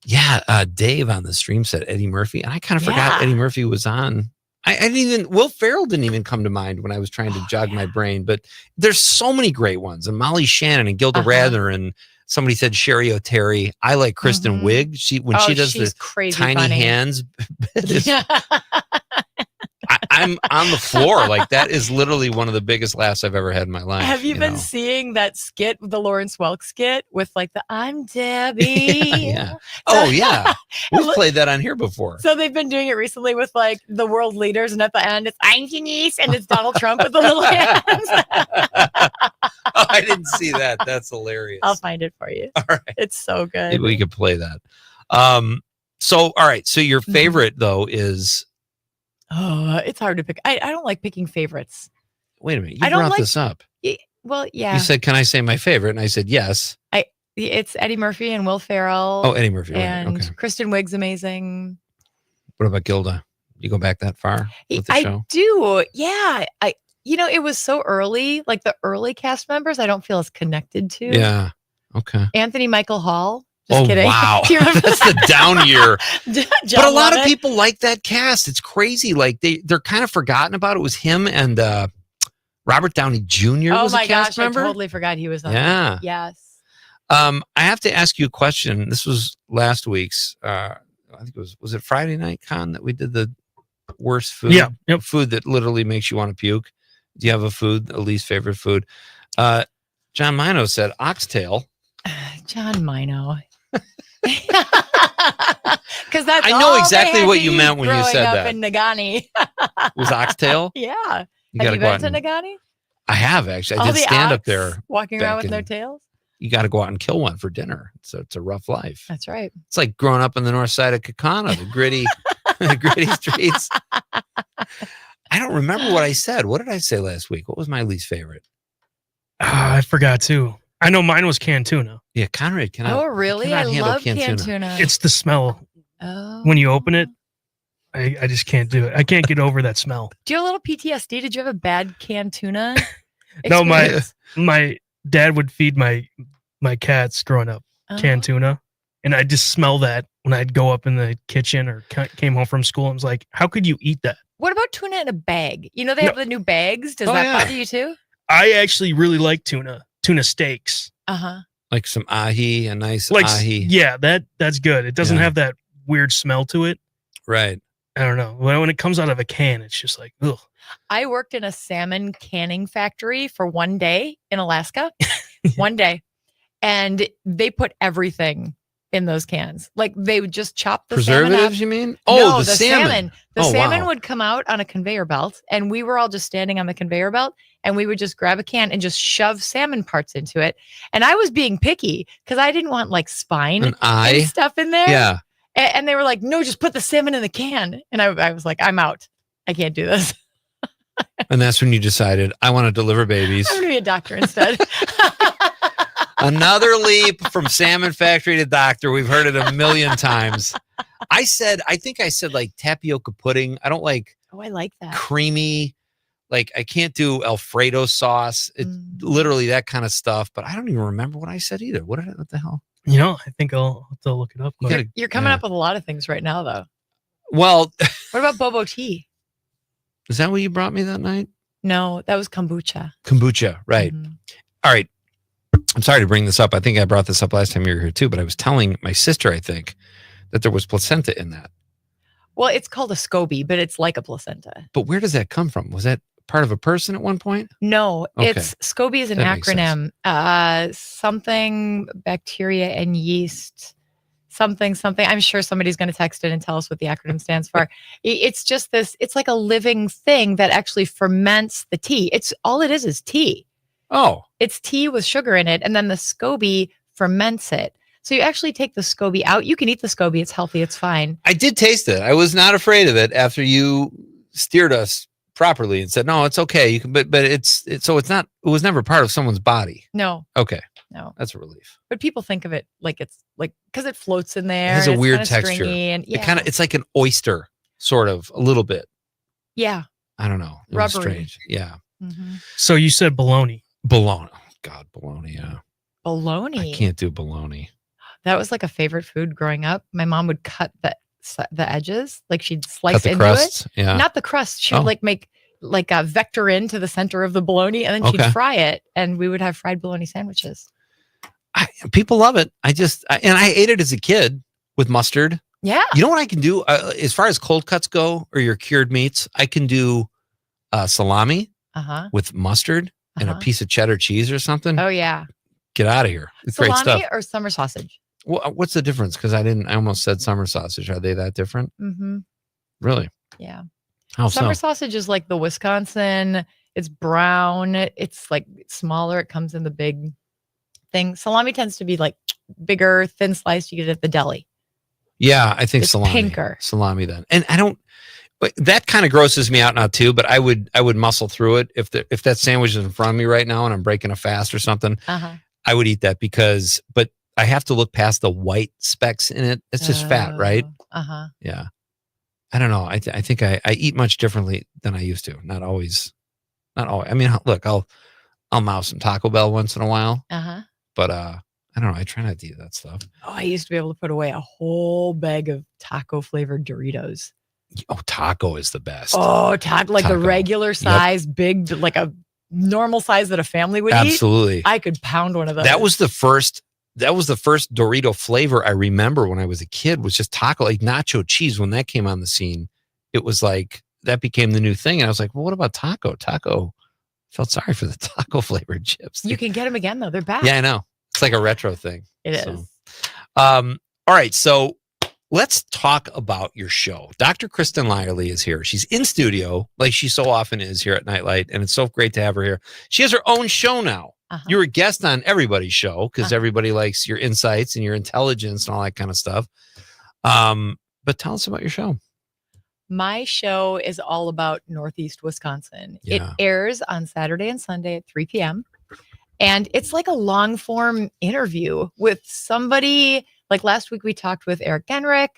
Yeah, Dave on the stream said Eddie Murphy, and I kind of forgot Eddie Murphy was on. I didn't even, Will Ferrell didn't even come to mind when I was trying to jog my brain, but there's so many great ones. And Molly Shannon and Gilda Radner, and somebody said Sherry O'Terry. I like Kristen Wiig. When she does the crazy tiny funny. hands. I'm on the floor. Like, that is literally one of the biggest laughs I've ever had in my life. Have you been seeing that skit, the Lawrence Welk skit with like the I'm Debbie? Yeah. Oh, yeah. We've played that on here before. So they've been doing it recently with like the world leaders, and at the end it's I'm Denise, and it's Donald Trump with the little hands. Oh, I didn't see that. That's hilarious. I'll find it for you. All right. It's so good. Maybe we could play that. So, all right. So your favorite, though, is... Oh, it's hard to pick. I don't like picking favorites. Wait a minute. I You don't brought like- this up. Well, yeah. You said, can I say my favorite? And I said, yes. It's Eddie Murphy and Will Ferrell. Oh, Eddie Murphy. Right. And Okay. Kristen Wiig's amazing. What about Gilda? You go back that far with the I show? do. Yeah. It was so early. Like the early cast members, I don't feel as connected to. Yeah. Okay. Anthony Michael Hall. Just Oh, kidding. wow. Do you remember That's the down year. John But a lot of Lovett? people like that cast. It's crazy. Like they're kind of forgotten about. It was him and Robert Downey Jr. Oh was a my cast gosh, member. I totally forgot he was on Yeah. that. Yes. I have to ask you a question. This was last week's. I think it was it Friday Night Con that we did the worst food? Yeah. Yep. Food that literally makes you want to puke. Do you have a least favorite food? John Mino said oxtail. John Mino. Because that's I know all exactly they had what to you eat meant when you growing said up that. in Nagani. Was oxtail? Yeah. You Have gotta you go been out to and- Nagani? I have actually. I All did the stand up ox there. walking around back with no in- tails. You got to go out and kill one for dinner. So it's a rough life. That's right. It's like growing up on the north side of Kakana, the gritty, the gritty streets. I don't remember what I said. What did I say last week? What was my least favorite? I forgot too. I know mine was canned tuna. Yeah, Conrad cannot. Oh, really? cannot I handle love canned tuna. It's the smell. Oh. When you open it, I just can't do it. I can't get over that smell. Do you have a little PTSD? Did you have a bad canned tuna? No, experience? my dad would feed my cats growing up canned tuna, and I just smell that when I'd go up in the kitchen or came home from school. I was like, how could you eat that? What about tuna in a bag? You know, they have the new bags. Does Oh, that yeah. bother you too? I actually really like tuna steaks. Uh-huh. Like some ahi, a nice Like ahi. yeah, that's good. It doesn't Yeah. have that weird smell to it. Right. I don't know. When it comes out of a can, it's just like, ugh. I worked in a salmon canning factory for one day in Alaska. One day. And they put everything in those cans. Like they would just chop the salmon Preservatives, up. you mean? No, Oh, the salmon. The Oh, salmon wow. would come out on a conveyor belt, and we were all just standing on the conveyor belt, and we would just grab a can and just shove salmon parts into it. And I was being picky because I didn't want like spine An eye? and stuff in there. Yeah. And they were like, no, just put the salmon in the can. And I was like, I'm out. I can't do this. And that's when you decided, I want to deliver babies. I'm going to be a doctor instead. Another leap from salmon factory to doctor. We've heard it a million times. I think I said like tapioca pudding. I don't like Oh, I like that. creamy. Like I can't do Alfredo sauce. It's literally that kind of stuff. But I don't even remember what I said either. What the hell? You know, I think I'll have to look it up. but- You're coming up with a lot of things right now, though. Well, What about bobo tea? is that what you brought me that night? No, that was kombucha. Kombucha, right. All right. I'm sorry to bring this up. I think I brought this up last time you were here too, but I was telling my sister, I think, that there was placenta in that. Well, it's called a SCOBY, but it's like a placenta. But where does that come from? Was that part of a person at one point? No, Okay. it's SCOBY is an That makes sense. acronym. Something bacteria and yeast. Something. I'm sure somebody's going to text in and tell us what the acronym stands for. It's just this. It's like a living thing that actually ferments the tea. It's all it is tea. Oh, It's tea with sugar in it, and then the SCOBY ferments it. So you actually take the SCOBY out. You can eat the SCOBY. It's healthy. It's fine. I did taste it. I was not afraid of it after you steered us properly and said, no, it's okay. You can, but it's so it's not, it was never part of someone's body. No, Okay. no. That's a relief. But people think of it like it's like because it floats in there. It has a it's weird kinda texture. stringy and It's like an oyster, sort of, a little bit. yeah. I don't know. It was Rubbery. strange. Yeah. Mhm. So you said bologna. Bologna. Oh, God, bologna. Yeah. Bologna. I can't do bologna. That was like a favorite food growing up. My mom would cut the edges, like she'd slice Cut the into crusts? it. Yeah. Not the crust. She would Oh. like make like a vector into the center of the bologna, and then she'd Okay. fry it, and we would have fried bologna sandwiches. People love it. And I ate it as a kid with mustard. Yeah. You know what I can do as far as cold cuts go or your cured meats? I can do salami with mustard and a piece of cheddar cheese or something. Oh yeah. Get out of here. It's great stuff. Salami or summer sausage? What's the difference? Because I almost said summer sausage. Are they that different? Mm-hmm. Really? Yeah. How Summer so? sausage is like the Wisconsin. It's brown. It's like smaller. It comes in the big thing. Salami tends to be like bigger, thin sliced. You get it at the deli. Yeah, I think It's salami. pinker. Salami then. And I don't. But that kind of grosses me out now too. But I would muscle through it if that sandwich is in front of me right now and I'm breaking a fast or something. I would eat that but I have to look past the white specks in it. It's just fat, right? Yeah. I don't know. I think I eat much differently than I used to. Not always. I mean, look, I'll mouse some Taco Bell once in a while. But I don't know. I try not to eat that stuff. Oh, I used to be able to put away a whole bag of taco flavored Doritos. Oh, taco is the best. Oh, taco, the regular size, big, like a normal size that a family would eat. Absolutely. I could pound one of those. That was the first Dorito flavor I remember when I was a kid, was just taco, like nacho cheese. When that came on the scene, it was like that became the new thing. And I was like, well, what about taco? Felt sorry for the taco flavored chips. You can get them again though. They're back. Yeah, I know. It's like a retro thing. It is. All right. So let's talk about your show. Dr. Kristen Lyerly is here. She's in studio like she so often is here at Nightlight. And it's so great to have her here. She has her own show now. You're a guest on everybody's show because everybody likes your insights and your intelligence and all that kind of stuff. But tell us about your show. My show is all about Northeast Wisconsin. Yeah. It airs on Saturday and Sunday at 3 p.m. And it's like a long form interview with somebody. Like last week, we talked with Eric Genrich,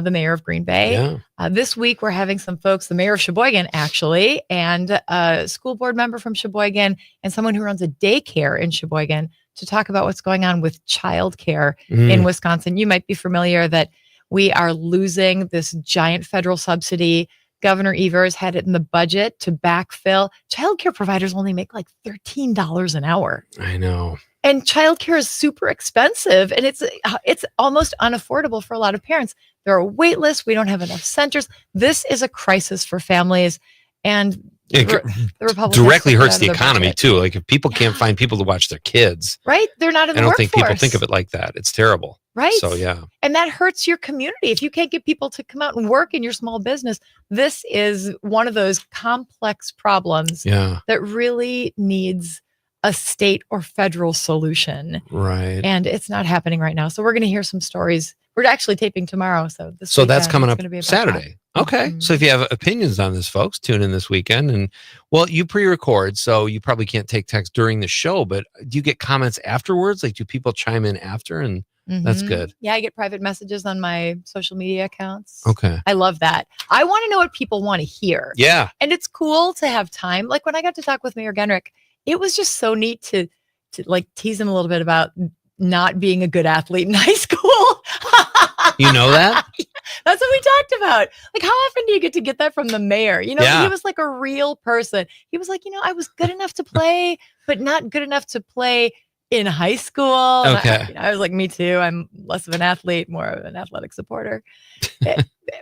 the mayor of Green Bay. Yeah. This week, we're having some folks, the mayor of Sheboygan, actually, and a school board member from Sheboygan, and someone who runs a daycare in Sheboygan to talk about what's going on with childcare in Wisconsin. You might be familiar that we are losing this giant federal subsidy. Governor Evers had it in the budget to backfill. Childcare providers only make like $13 an hour. I know. And childcare is super expensive, and it's almost unaffordable for a lot of parents. There are wait lists. We don't have enough centers. This is a crisis for families, and the Republicans directly hurts the their economy budget. too. Like if people can't find people to watch their kids, Right? They're not in I the don't workforce. think people think of it like that. It's terrible. Right. So yeah. And that hurts your community. If you can't get people to come out and work in your small business, this is one of those complex problems that really needs a state or federal solution. Right. And it's not happening right now. So we're going to hear some stories. We're actually taping tomorrow. So That's weekend, coming it's up gonna be about Saturday. that. Okay. So if you have opinions on this, folks, tune in this weekend. And well, you pre-record, so you probably can't take text during the show, but do you get comments afterwards? Like do people chime in after? And that's Mhm. good. Yeah, I get private messages on my social media accounts. Okay. I love that. I want to know what people want to hear. Yeah. And it's cool to have time. Like when I got to talk with Mayor Genrich, it was just so neat to like tease him a little bit about not being a good athlete in high school. You know that? That's what we talked about. Like, how often do you get to get that from the mayor? You know, Yeah. he was like a real person. He was like, I was good enough to play, but not good enough to play in high school. And Okay. I was like, me too. I'm less of an athlete, more of an athletic supporter.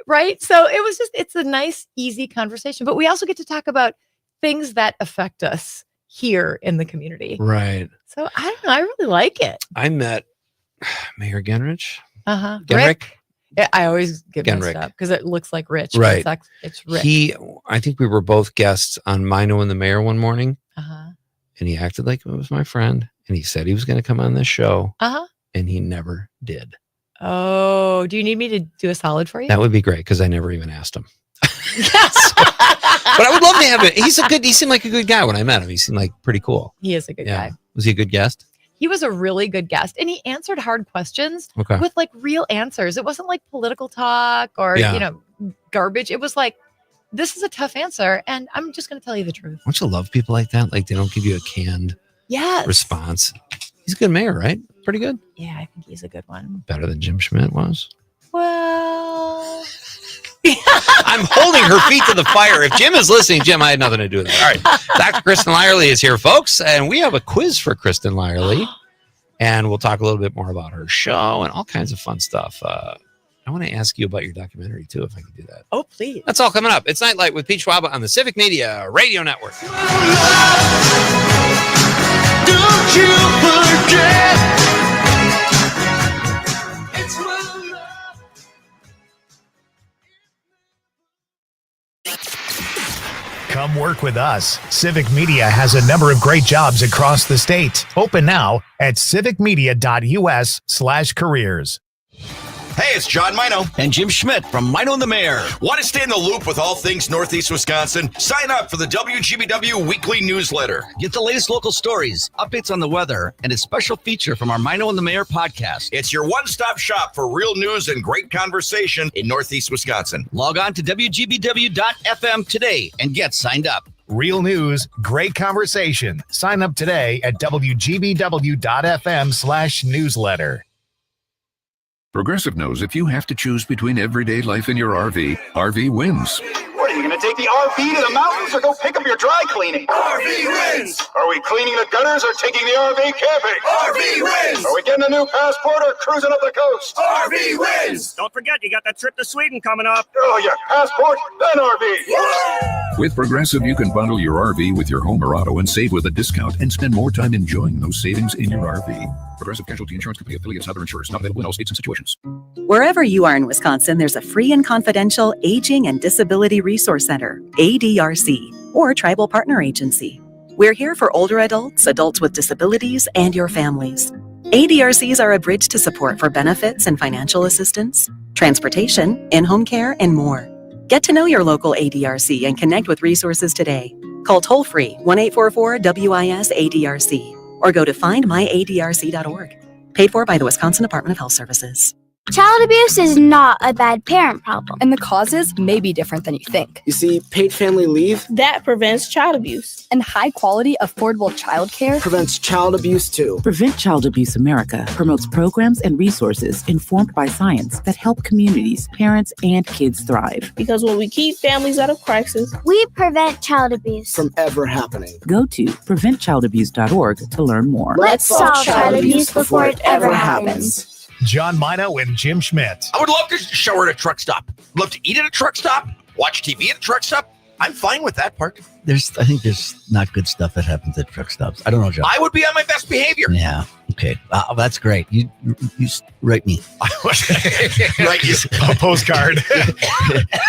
Right. So it's a nice, easy conversation. But we also get to talk about things that affect us here in the community. Right. So I don't know. I really like it. I met Mayor Genrich. Genrich. Genrich? Yeah, I always get messed Genrich. up because it looks like Rich. but Right. It's Rick. I think we were both guests on Mino and the Mayor one morning, and he acted like it was my friend, and he said he was going to come on this show, and he never did. Oh, do you need me to do a solid for you? That would be great because I never even asked him. But I would love to have it. He seemed like a good guy when I met him. He seemed like pretty cool. He is a good guy. Was he a good guest? He was a really good guest, and he answered hard questions Okay. with like real answers. It wasn't like political talk or garbage. It was like, this is a tough answer, and I'm just going to tell you the truth. Don't you love people like that? Like they don't give you a canned response. He's a good mayor, right? Pretty good. Yeah, I think he's a good one. Better than Jim Schmidt was. Well, I'm holding her feet to the fire. If Jim is listening, Jim, I had nothing to do with it. All right. Dr. Kristen Lyerly is here, folks, and we have a quiz for Kristen Lyerly. And we'll talk a little bit more about her show and all kinds of fun stuff. I want to ask you about your documentary too, if I can do that. Oh, please. That's all coming up. It's Nightlight with Pete Schwaba on the Civic Media Radio Network. Don't you forget. It's Come work with us. Civic Media has a number of great jobs across the state. Open now at civicmedia.us/careers. Hey, it's John Mino and Jim Schmidt from Mino and the Mayor. Want to stay in the loop with all things Northeast Wisconsin? Sign up for the WGBW weekly newsletter. Get the latest local stories, updates on the weather, and a special feature from our Mino and the Mayor podcast. It's your one-stop shop for real news and great conversation in Northeast Wisconsin. Log on to WGBW.FM today and get signed up. Real news, great conversation. Sign up today at WGBW.FM/newsletter. Progressive knows if you have to choose between everyday life and your RV wins. What, are you going to take the RV to the mountains or go pick up your dry cleaning? RV wins! Are we cleaning the gutters or taking the RV camping? RV wins! Are we getting a new passport or cruising up the coast? RV wins! Don't forget, you got that trip to Sweden coming up. Oh, yeah, passport, then RV. With Progressive, you can bundle your RV with your home or auto and save with a discount and spend more time enjoying those savings in your RV. Progressive Casualty Insurance Company affiliates and other insurers not available in all states and situations. Wherever you are in Wisconsin, there's a free and confidential Aging and Disability Resource Center, ADRC, or Tribal Partner Agency. We're here for older adults, adults with disabilities, and your families. ADRCs are a bridge to support for benefits and financial assistance, transportation, in-home care, and more. Get to know your local ADRC and connect with resources today. Call toll-free 1-844-WIS-ADRC or go to findmyadrc.org. Paid for by the Wisconsin Department of Health Services. Child abuse is not a bad parent problem. And the causes may be different than you think. You see, paid family leave That prevents child abuse. And high-quality, affordable childcare prevents child abuse too. Prevent Child Abuse America promotes programs and resources informed by science that help communities, parents, and kids thrive. Because when we keep families out of crisis, we prevent child abuse. From ever happening. Go to preventchildabuse.org to learn more. Let's solve child abuse before it ever happens. John Mino and Jim Schmidt. I would love to shower at a truck stop. Love to eat at a truck stop. Watch TV at a truck stop. I'm fine with that part. I think there's not good stuff that happens at truck stops. I don't know, John. I would be on my best behavior. Yeah. Okay. That's great. You write me. Write you a postcard. Do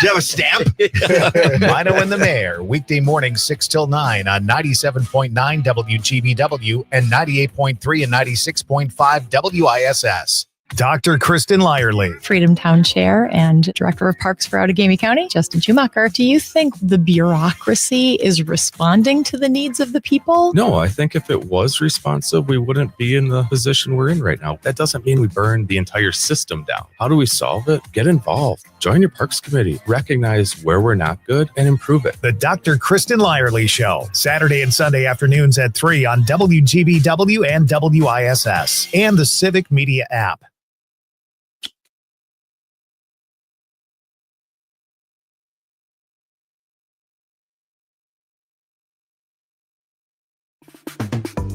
you have a stamp? Mino and the Mayor, weekday morning 6 till 9 on 97.9 WGBW and 98.3 and 96.5 WISS. Dr. Kristen Lyerly. Freedom Town Chair and Director of Parks for Outagamie County, Justin Schumacher. Do you think the bureaucracy is responding to the needs of the people? No, I think if it was responsive, we wouldn't be in the position we're in right now. That doesn't mean we burn the entire system down. How do we solve it? Get involved. Join your Parks Committee. Recognize where we're not good and improve it. The Dr. Kristen Lyerly Show, Saturday and Sunday afternoons at 3 on WGBW and WISS and the Civic Media app.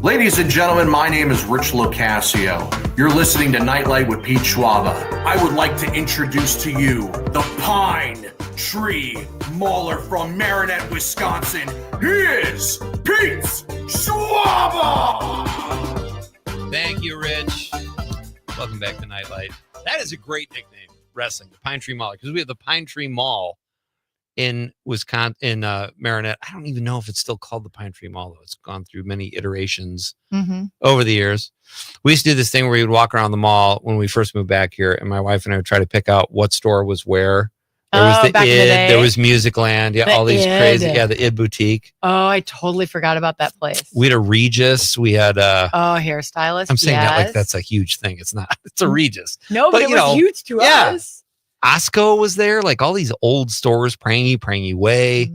Ladies and gentlemen, my name is Rich Locascio. You're listening to Nightlight with Pete Schwaba. I would like to introduce to you the Pine Tree Mauler from Marinette, Wisconsin. He is Pete Schwaba! Thank you, Rich. Welcome back to Nightlight. That is a great nickname, wrestling, the Pine Tree Mall, because we have the Pine Tree Mall in Wisconsin, in Marinette. I don't even know if it's still called the Pine Tree Mall, though. It's gone through many iterations over the years. We used to do this thing where we would walk around the mall when we first moved back here, and my wife and I would try to pick out what store was where. There was the back in the day. There was Musicland, The all these crazy, Id. the Id Boutique. Oh, I totally forgot about that place. We had a Regis. We had hairstylist. I'm saying that like yes. that's a huge thing. It's not. It's a Regis. No, but it was huge to us. Osco was there, like all these old stores, Prangy Way.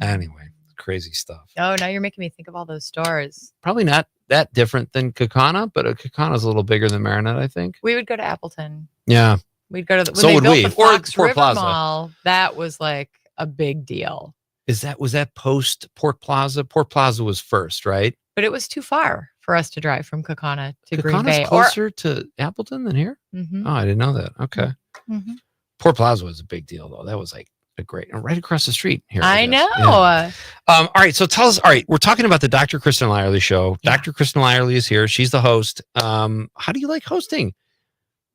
Anyway, crazy stuff. Oh, now you're making me think of all those stores. Probably not that different than Kaukauna, but Kaukauna is a little bigger than Marinette, I think. We would go to Appleton. Yeah. We'd go to when So they would built we. the Or Fox Port River Plaza. Mall. That was like a big deal. Was that post Port Plaza? Port Plaza was first, right? But it was too far for us to drive from Kaukauna to Green Kaukaun's Bay. closer to Appleton than here? Mhm. Oh, I didn't know that. Okay. Mhm. Port Plaza was a big deal, though. That was like a great, and right across the street here. I guess. know. Yeah. All right. So tell us. All right. We're talking about the Dr. Kristen Lyerly show. Dr. Kristen Lyerly is here. She's the host. How do you like hosting?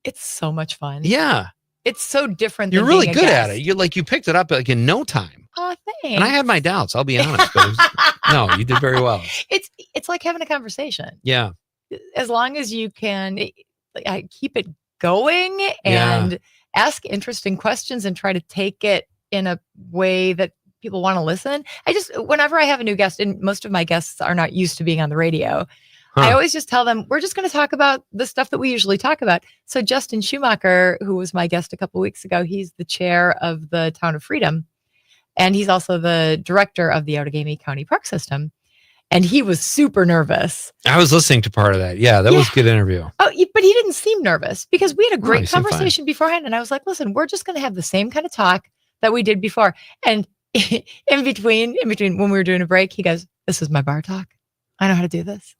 It's so much fun. Yeah. It's so different. You're than really being a good at guest. it. You picked it up like in no time. Oh, thanks. And I had my doubts. I'll be honest. But no, you did very well. It's like having a conversation. Yeah. As long as you can keep it going and ask interesting questions and try to take it in a way that people want to listen. Whenever I have a new guest, and most of my guests are not used to being on the radio, I always just tell them, we're just going to talk about the stuff that we usually talk about. So Justin Schumacher, who was my guest a couple of weeks ago, he's the chair of the Town of Freedom. And he's also the director of the Outagamie County Park System. And he was super nervous. I was listening to part of that. Yeah, that was a good interview. Oh, but he didn't seem nervous because we had a he great seemed fine. conversation beforehand. And I was like, listen, we're just going to have the same kind of talk that we did before. And in between when we were doing a break, he goes, this is my bar talk. I know how to do this.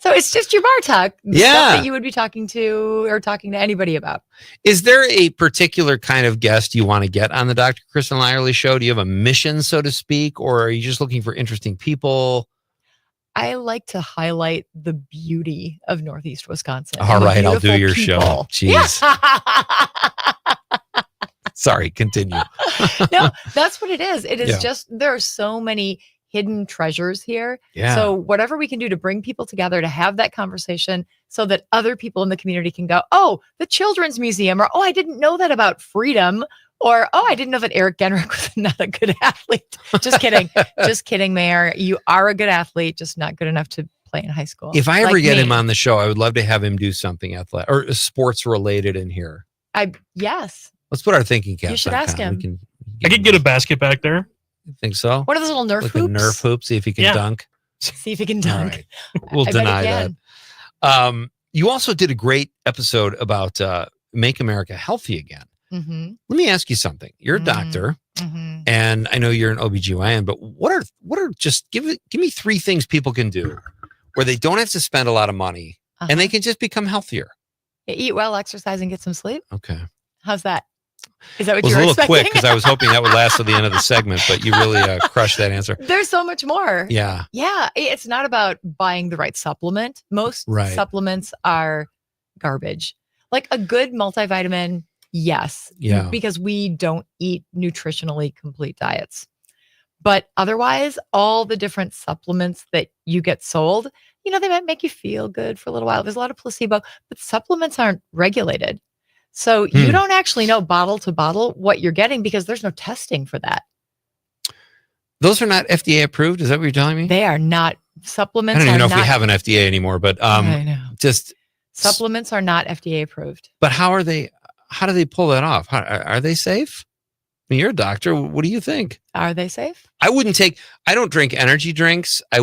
So it's just your bar talk. Stuff that you would be talking to anybody about. Is there a particular kind of guest you want to get on the Dr. Kristen Lyerly show? Do you have a mission, so to speak, or are you just looking for interesting people? I like to highlight the beauty of Northeast Wisconsin. All right, I'll do your people. show. Jeez. Sorry, continue. No, that's what it is. It is Yeah. just, there are so many hidden treasures here. Yeah. So whatever we can do to bring people together to have that conversation so that other people in the community can go, oh, the Children's Museum, or, oh, I didn't know that about freedom, or, oh, I didn't know that Eric Genrick was not a good athlete. Just kidding. Just kidding, Mayor. You are a good athlete, just not good enough to play in high school. If I ever Like get me. him on the show, I would love to have him do something athletic or sports related in here. Yes. Let's put our thinking caps. You should on, ask Con. him. We can I could get a basket back there. think so. What are those little Nerf Like hoops? a Nerf hoop. See if he can Yeah. dunk. See if he can All dunk. right. We'll I bet he deny that. can. You also did a great episode about Make America Healthy Again. Mm-hmm. Let me ask you something. You're a doctor, and I know you're an OBGYN, but what are just give me 3 things people can do where they don't have to spend a lot of money and they can just become healthier. Eat well, exercise, and get some sleep. Okay. How's that? Is that what It was you a were little quick expecting? because I was hoping that would last to the end of the segment, but you really crushed that answer. There's so much more. Yeah. Yeah. It's not about buying the right supplement. Most Right. supplements are garbage. Like a good multivitamin, yes. Yeah. Because we don't eat nutritionally complete diets. But otherwise, all the different supplements that you get sold, they might make you feel good for a little while. There's a lot of placebo, but supplements aren't regulated. So you don't actually know bottle to bottle what you're getting because there's no testing for that. Those are not FDA approved. Is that what you're telling me? They are not. I Supplements don't even know are if we not. have an FDA anymore, but I know. just Supplements are not FDA approved. but how do they pull that off? Are they safe? I mean, you're a doctor. What do you think? Are they safe? I don't drink energy drinks. I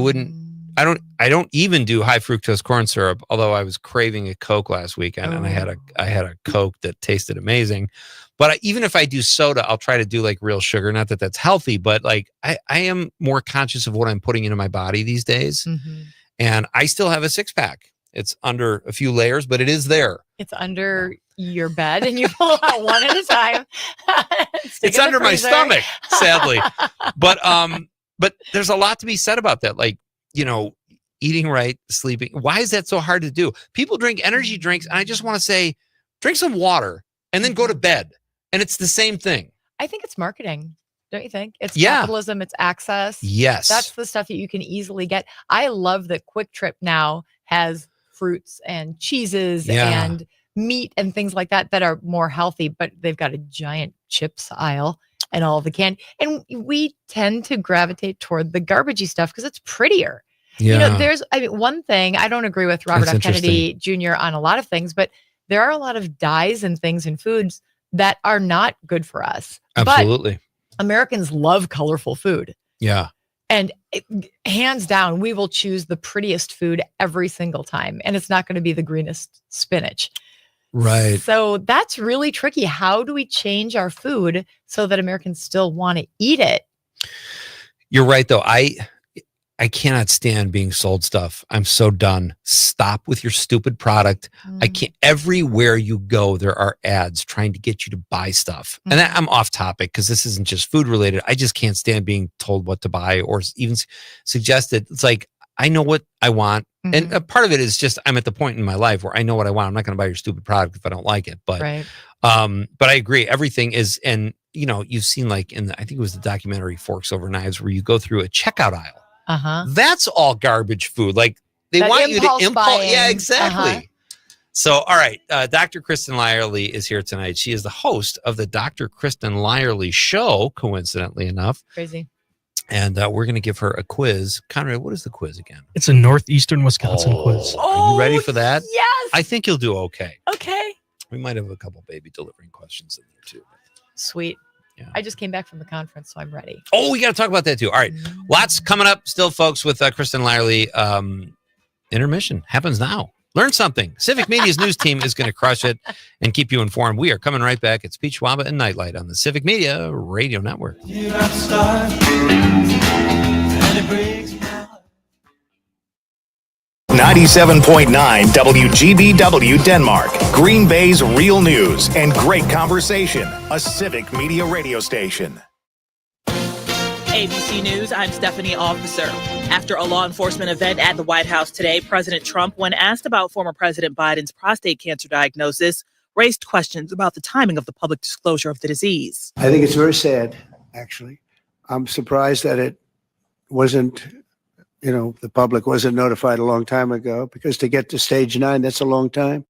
don't even do high fructose corn syrup, although I was craving a Coke last weekend and I had a Coke that tasted amazing. But even if I do soda, I'll try to do like real sugar. Not that that's healthy, but like I am more conscious of what I'm putting into my body these days. And I still have a 6-pack. It's under a few layers, but it is there. It's under your bed and you pull out one at a time. It's under my stomach, sadly. But there's a lot to be said about that. Like, eating right, sleeping. Why is that so hard to do? People drink energy drinks, and I just want to say, drink some water and then go to bed. And it's the same thing. I think it's marketing. Don't you think? It's Yeah. capitalism. It's access. Yes. That's the stuff that you can easily get. I love that Quick Trip now has fruits and cheeses Yeah. and meat and things like that are more healthy, but they've got a giant chips aisle and all the candy. And we tend to gravitate toward the garbagey stuff because it's prettier. Yeah. There's, one thing, I don't agree with Robert That's F. Kennedy Jr. on a lot of things, but there are a lot of dyes and things in foods that are not good for us. Absolutely. But Americans love colorful food. Yeah. And hands down, we will choose the prettiest food every single time. And it's not going to be the greenest spinach. Right. So that's really tricky. How do we change our food so that Americans still want to eat it? You're right, though. I cannot stand being sold stuff. I'm so done. Stop with your stupid product. I can't. Everywhere you go, there are ads trying to get you to buy stuff. And I'm off topic because this isn't just food related. I just can't stand being told what to buy or even suggested. It's like, I know what I want. And a part of it is just I'm at the point in my life where I know what I want. I'm not going to buy your stupid product if I don't like it. But but I agree. Everything is, and you know, you've seen like in the, I think it was the documentary Forks Over Knives where you go through a checkout aisle. That's all garbage food. Like they want you to impulse. Yeah, exactly. So, all right. Dr. Kristen Lyerly is here tonight. She is the host of the Dr. Kristen Lyerly Show, coincidentally enough. Crazy. And we're going to give her a quiz. Conrad, what is the quiz again? It's a northeastern Wisconsin quiz. Are you ready for that? Yes. I think you'll do okay. Okay. We might have a couple baby delivering questions in there too. Sweet. I just came back from the conference, so I'm ready. Oh, we got to talk about that too. All right. Lots coming up still, folks, with Kristen Lyerly. Intermission happens now. Learn something. Civic Media's news team is going to crush it and keep you informed. We are coming right back. It's Pete Schwaba and Nightlight on the Civic Media Radio Network. 97.9 WGBW Denmark, Green Bay's real news and great conversation. A Civic Media radio station. ABC News, I'm Stephanie Officer. After a law enforcement event at the White House today, President Trump, when asked about former President Biden's prostate cancer diagnosis, raised questions about the timing of the public disclosure of the disease. I think it's very sad, actually. I'm surprised that it wasn't, the public wasn't notified a long time ago, because to get to stage 9, that's a long time.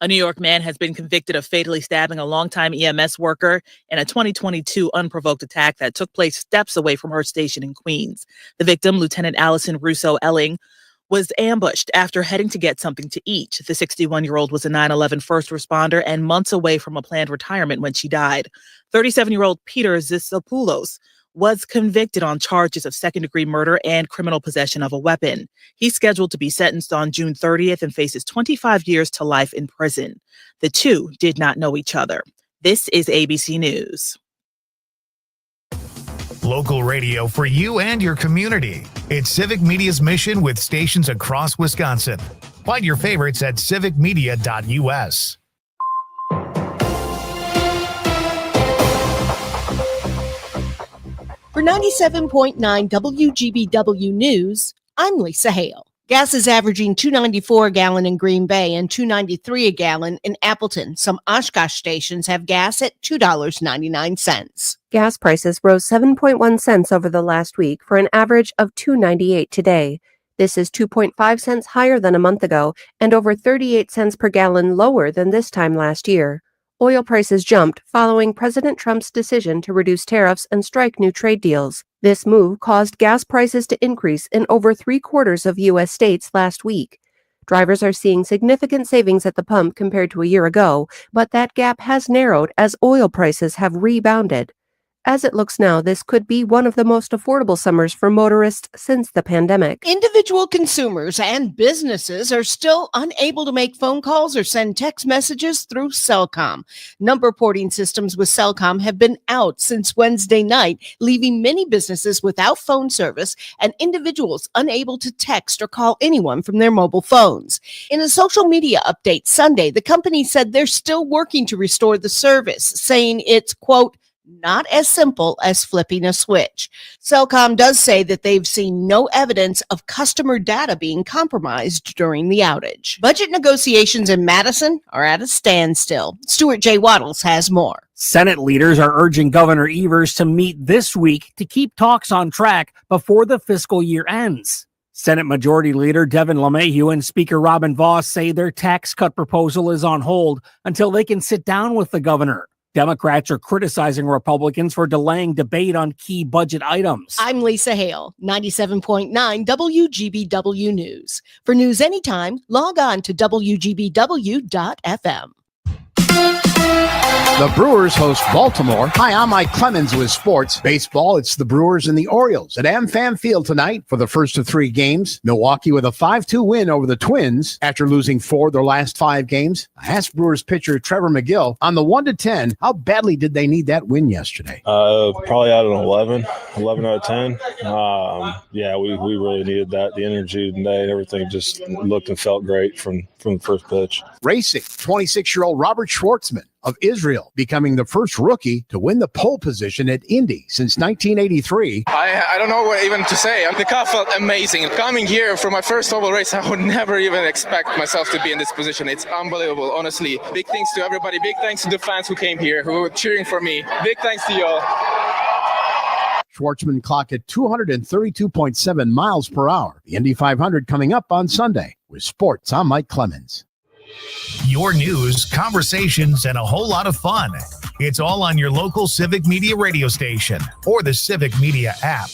A New York man has been convicted of fatally stabbing a longtime EMS worker in a 2022 unprovoked attack that took place steps away from her station in Queens. The victim, Lieutenant Allison Russo Elling, was ambushed after heading to get something to eat. The 61-year-old was a 9/11 first responder and months away from a planned retirement when she died. 37-year-old Peter Zisopoulos was convicted on charges of second-degree murder and criminal possession of a weapon. He's scheduled to be sentenced on June 30th and faces 25 years to life in prison. The two did not know each other. This is ABC News. Local radio for you and your community. It's Civic Media's mission with stations across Wisconsin. Find your favorites at civicmedia.us. For 97.9 WGBW News, I'm Lisa Hale. Gas is averaging $2.94 a gallon in Green Bay and $2.93 a gallon in Appleton. Some Oshkosh stations have gas at $2.99. Gas prices rose 7.1 cents over the last week for an average of $2.98 today. This is 2.5 cents higher than a month ago and over 38 cents per gallon lower than this time last year. Oil prices jumped following President Trump's decision to reduce tariffs and strike new trade deals. This move caused gas prices to increase in over 3/4 of U.S. states last week. Drivers are seeing significant savings at the pump compared to a year ago, but that gap has narrowed as oil prices have rebounded. As it looks now, this could be one of the most affordable summers for motorists since the pandemic. Individual consumers and businesses are still unable to make phone calls or send text messages through Cellcom. Number porting systems with Cellcom have been out since Wednesday night, leaving many businesses without phone service and individuals unable to text or call anyone from their mobile phones. In a social media update Sunday, the company said they're still working to restore the service, saying it's, quote, not as simple as flipping a switch. Cellcom does say that they've seen no evidence of customer data being compromised during the outage. Budget negotiations in Madison are at a standstill. Stuart J. Waddles has more. Senate leaders are urging Governor Evers to meet this week to keep talks on track before the fiscal year ends. Senate Majority Leader Devin LeMahieu and Speaker Robin Vos say their tax cut proposal is on hold until they can sit down with the governor. Democrats are criticizing Republicans for delaying debate on key budget items. I'm Lisa Hale, 97.9 WGBW News. For news anytime, log on to WGBW.FM. The Brewers host Baltimore. Hi, I'm Mike Clemens with sports. Baseball, it's the Brewers and the Orioles at AmFam Field tonight for the first of 3 games. Milwaukee with a 5-2 win over the Twins after losing 4 of their last 5 games. I asked Brewers pitcher Trevor McGill on the 1-10, how badly did they need that win yesterday? Probably out of 11 out of 10. Yeah, we really needed that. The energy today, everything just looked and felt great from the first pitch. Racing, 26-year-old Robert Schwartzman of Israel, becoming the first rookie to win the pole position at Indy since 1983. I don't know what even to say. The car felt amazing. Coming here for my first oval race, I would never even expect myself to be in this position. It's unbelievable, honestly. Big thanks to everybody. Big thanks to the fans who came here, who were cheering for me. Big thanks to y'all. Schwartzman clocked at 232.7 miles per hour. The Indy 500 coming up on Sunday. With sports, I'm Mike Clemens. Your news, conversations, and a whole lot of fun. It's all on your local Civic Media radio station or the Civic Media app.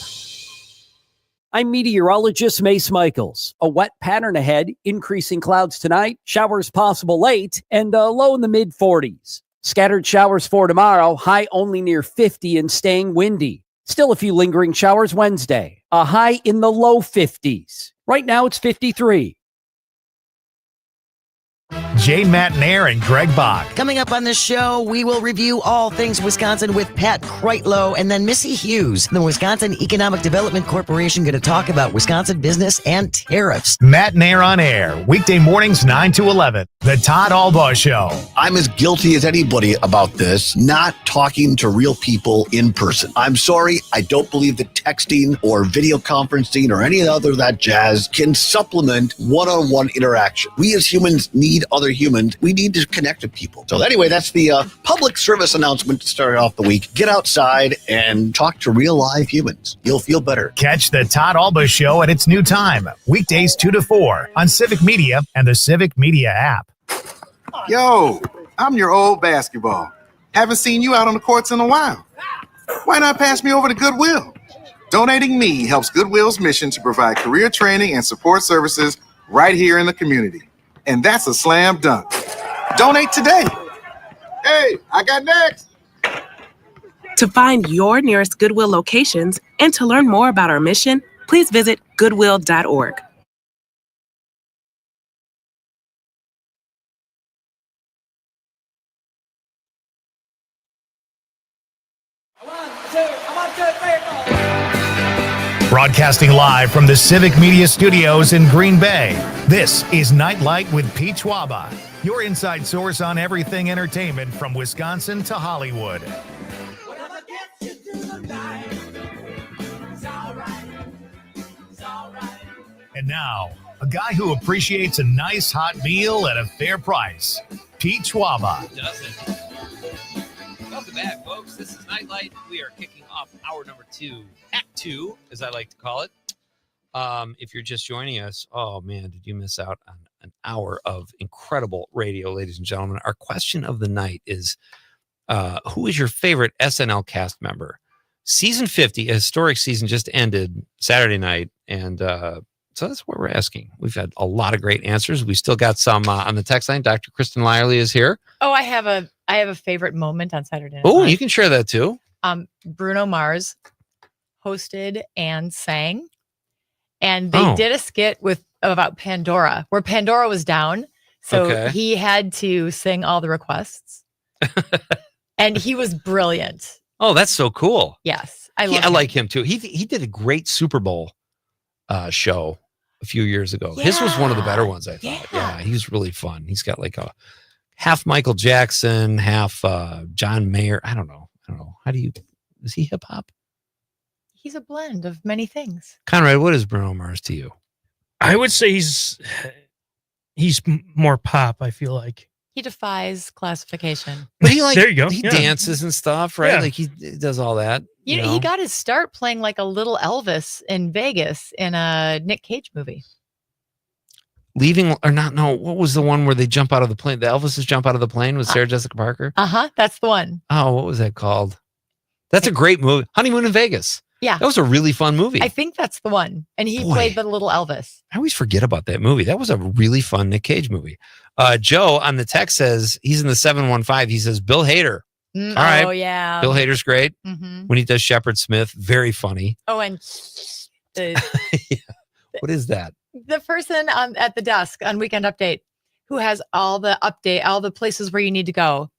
I'm meteorologist Mace Michaels. A wet pattern ahead, increasing clouds tonight, showers possible late, and a low in the mid-40s. Scattered showers for tomorrow, high only near 50 and staying windy. Still a few lingering showers Wednesday, a high in the low 50s. Right now it's 53. Jay Matnair and Greg Bach. Coming up on this show, we will review all things Wisconsin with Pat Kreitlow and then Missy Hughes. The Wisconsin Economic Development Corporation going to talk about Wisconsin business and tariffs. Matnair on air, weekday mornings 9 to 11. The Todd Albaugh Show. I'm as guilty as anybody about this, not talking to real people in person. I'm sorry, I don't believe that texting or video conferencing or any other of that jazz can supplement one-on-one interaction. We as humans need other humans. We need to connect with people. So anyway, that's the public service announcement to start off the week. Get outside and talk to real live humans. You'll feel better. Catch the Todd Albaugh Show at its new time, weekdays 2 to 4 on Civic Media and the Civic Media app. Yo, I'm your old basketball. Haven't seen you out on the courts in a while. Why not pass me over to Goodwill? Donating me helps Goodwill's mission to provide career training and support services right here in the community. And that's a slam dunk. Donate today. Hey, I got next. To find your nearest Goodwill locations and to learn more about our mission, please visit goodwill.org. Broadcasting live from the Civic Media Studios in Green Bay, this is Nite Lite with Pete Schwaba, your inside source on everything entertainment from Wisconsin to Hollywood. And now, a guy who appreciates a nice hot meal at a fair price, Pete Schwaba. Welcome back, folks. This is Nite Lite. We are kicking off hour number 2, Act 2, as I like to call it. If you're just joining us, oh man, did you miss out on an hour of incredible radio, ladies and gentlemen. Our question of the night is, who is your favorite SNL cast member? Season 50, a historic season, just ended Saturday night, and so that's what we're asking. We've had a lot of great answers. We still got some on the text line. Dr. Kristen Lyerly is here. Oh, I have a favorite moment on Saturday night. Oh, you can share that too. Bruno Mars hosted and sang, and they did a skit about Pandora, where Pandora was down, so he had to sing all the requests, and he was brilliant. Oh, that's so cool. Yes, I like him too. He did a great Super Bowl show a few years ago. Yeah. His was one of the better ones, I thought. Yeah, he's really fun. He's got like a half Michael Jackson, half John Mayer. I don't know. Is he hip hop? He's a blend of many things. Conrad, what is Bruno Mars to you? I would say he's more pop, I feel like. He defies classification. But he there you go. He dances and stuff, right? Yeah. Like he does all that. You know, he got his start playing like a little Elvis in Vegas in a Nick Cage movie. Leaving or not? No, what was the one where they jump out of the plane? The Elvises jump out of the plane with Sarah Jessica Parker? That's the one. Oh, what was that called? That's a great movie. Honeymoon in Vegas. Yeah. That was a really fun movie. I think that's the one. And he played the little Elvis. I always forget about that movie. That was a really fun Nick Cage movie. Joe on the text says, he's in the 715. He says, Bill Hader. All right. Oh, yeah. Bill Hader's great. Mhm. When he does Shepard Smith, very funny. Oh, and the, What is that? the person at the desk on Weekend Update who has all the places where you need to go.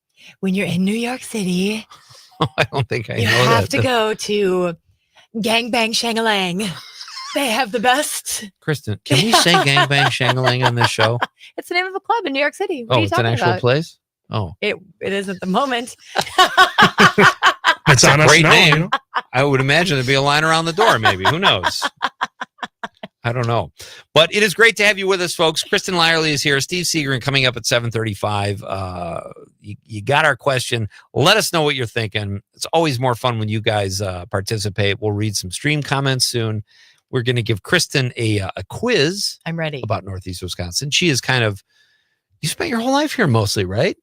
When you're in New York City, I don't think I you know have that. to go to Gang Bang Shangalang. They have the best. Kristen, can we say Gang Bang Shangalang on this show? It's the name of a club in New York City. What are Oh, you it's an talking actual about? place? Oh. It is at the moment. It's on a us great now, name. you know? I would imagine there'd be a line around the door, maybe. Who knows? I don't know. But it is great to have you with us, folks. Kristen Lyerly is here. Steve Seagren coming up at 7:35. You got our question. Let us know what you're thinking. It's always more fun when you guys participate. We'll read some stream comments soon. We're going to give Kristen a quiz. I'm ready. About Northeast Wisconsin. She is you spent your whole life here mostly, right?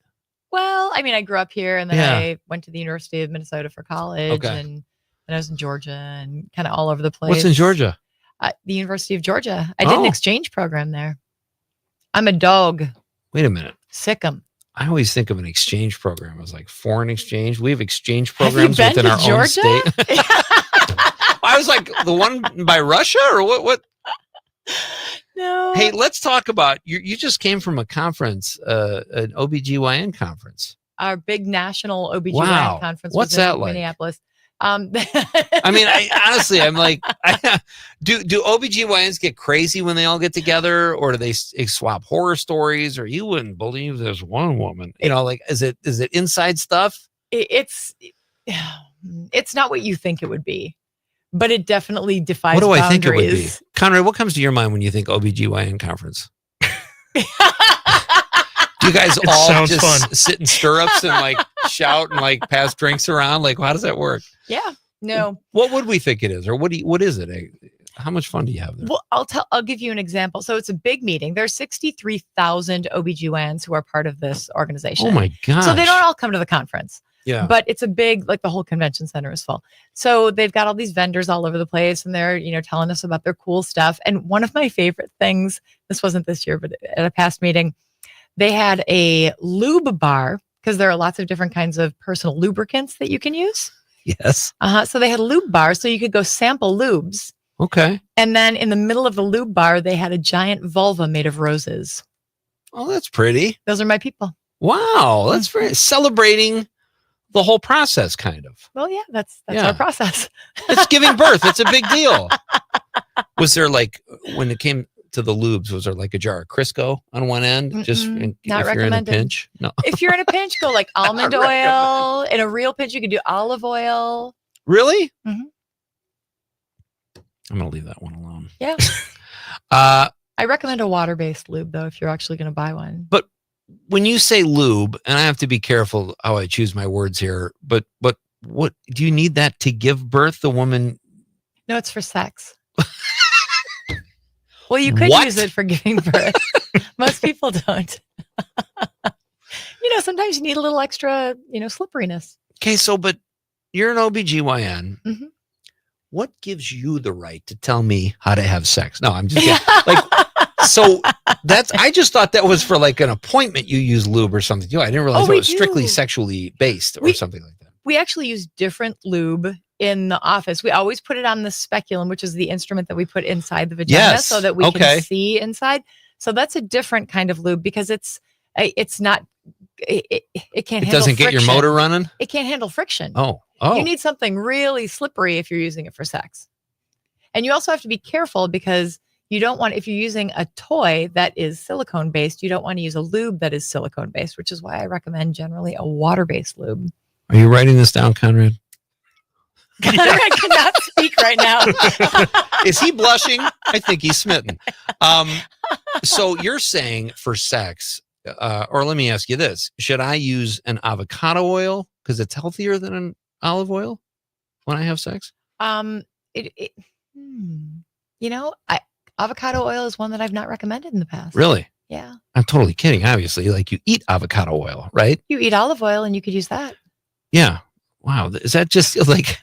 Well, I mean, I grew up here and then Yeah. I went to the University of Minnesota for college Okay. and then I was in Georgia and kind of all over the place. What's in Georgia? The University of Georgia. I did an Oh. exchange program there. I'm a dog. Wait a minute. Sick 'em. I always think of an exchange program as like foreign exchange. We have exchange Have you programs been within to our own Georgia? state. I was like, the one by Russia or what? No. Hey, let's talk about you just came from a conference, an OBGYN conference. Our big national OBGYN Wow. conference What's was in that like? Minneapolis. I mean, honestly, I'm like, do OBGYNs get crazy when they all get together, or do they swap horror stories? Or you wouldn't believe there's one woman, like, is it inside stuff? It's not what you think it would be, but it definitely defies What do I think it would be? boundaries. Conrad, what comes to your mind when you think OBGYN conference? Do you guys It all sounds just fun. sit in stirrups and like shout and like pass drinks around? Like, how does that work? Yeah. No. What would we think it is? Or what is it? How much fun do you have there? Well, I'll give you an example. So it's a big meeting. There's 63,000 OBGYNs who are part of this organization. Oh my gosh. So they don't all come to the conference. Yeah. But it's a big, like the whole convention center is full. So they've got all these vendors all over the place and they're, telling us about their cool stuff. And one of my favorite things, this wasn't this year, but at a past meeting, they had a lube bar because there are lots of different kinds of personal lubricants that you can use. Yes. So they had a lube bar so you could go sample lubes. Okay. And then in the middle of the lube bar, they had a giant vulva made of roses. Oh, that's pretty. Those are my people. Wow. That's very celebrating the whole process, kind of. Well, yeah, that's Yeah. our process. It's giving birth. It's a big deal. Was there like, when it came to the lubes, was there like a jar of Crisco on one end? Just Mm-mm, if not you're in a recommended. pinch? No. If you're in a pinch, go like almond oil. In a real pinch, you could do olive oil. Really? Mhm. I'm going to leave that one alone. Yeah. Uh, I recommend a water-based lube, though, if you're actually going to buy one. But when you say lube, and I have to be careful how I choose my words here, but what do you need that to give birth? The woman? No, it's for sex. Well, you could What? use it for giving birth. Most people don't. Sometimes you need a little extra, slipperiness. Okay, but you're an OBGYN. Mhm. What gives you the right to tell me how to have sex? No, I'm just kidding. I just thought that was for like an appointment you use lube or something. I didn't realize it we was strictly do. sexually based or something like that. We actually use different lube in the office. We always put it on the speculum, which is the instrument that we put inside the vagina Yes. so that we Okay. can see inside. So that's a different kind of lube because it's not, it can't It handle doesn't get your friction. motor running? It can't handle friction. Oh. You need something really slippery if you're using it for sex. And you also have to be careful because you don't want, if you're using a toy that is silicone based, you don't want to use a lube that is silicone based, which is why I recommend generally a water based lube. Are you writing this down, Conrad? I cannot speak right now. Is he blushing? I think he's smitten. So you're saying for sex, or let me ask you this. Should I use an avocado oil because it's healthier than an olive oil when I have sex? Avocado oil is one that I've not recommended in the past. Really? Yeah. I'm totally kidding. Obviously, like you eat avocado oil, right? You eat olive oil and you could use that. Yeah. Wow. Is that just like,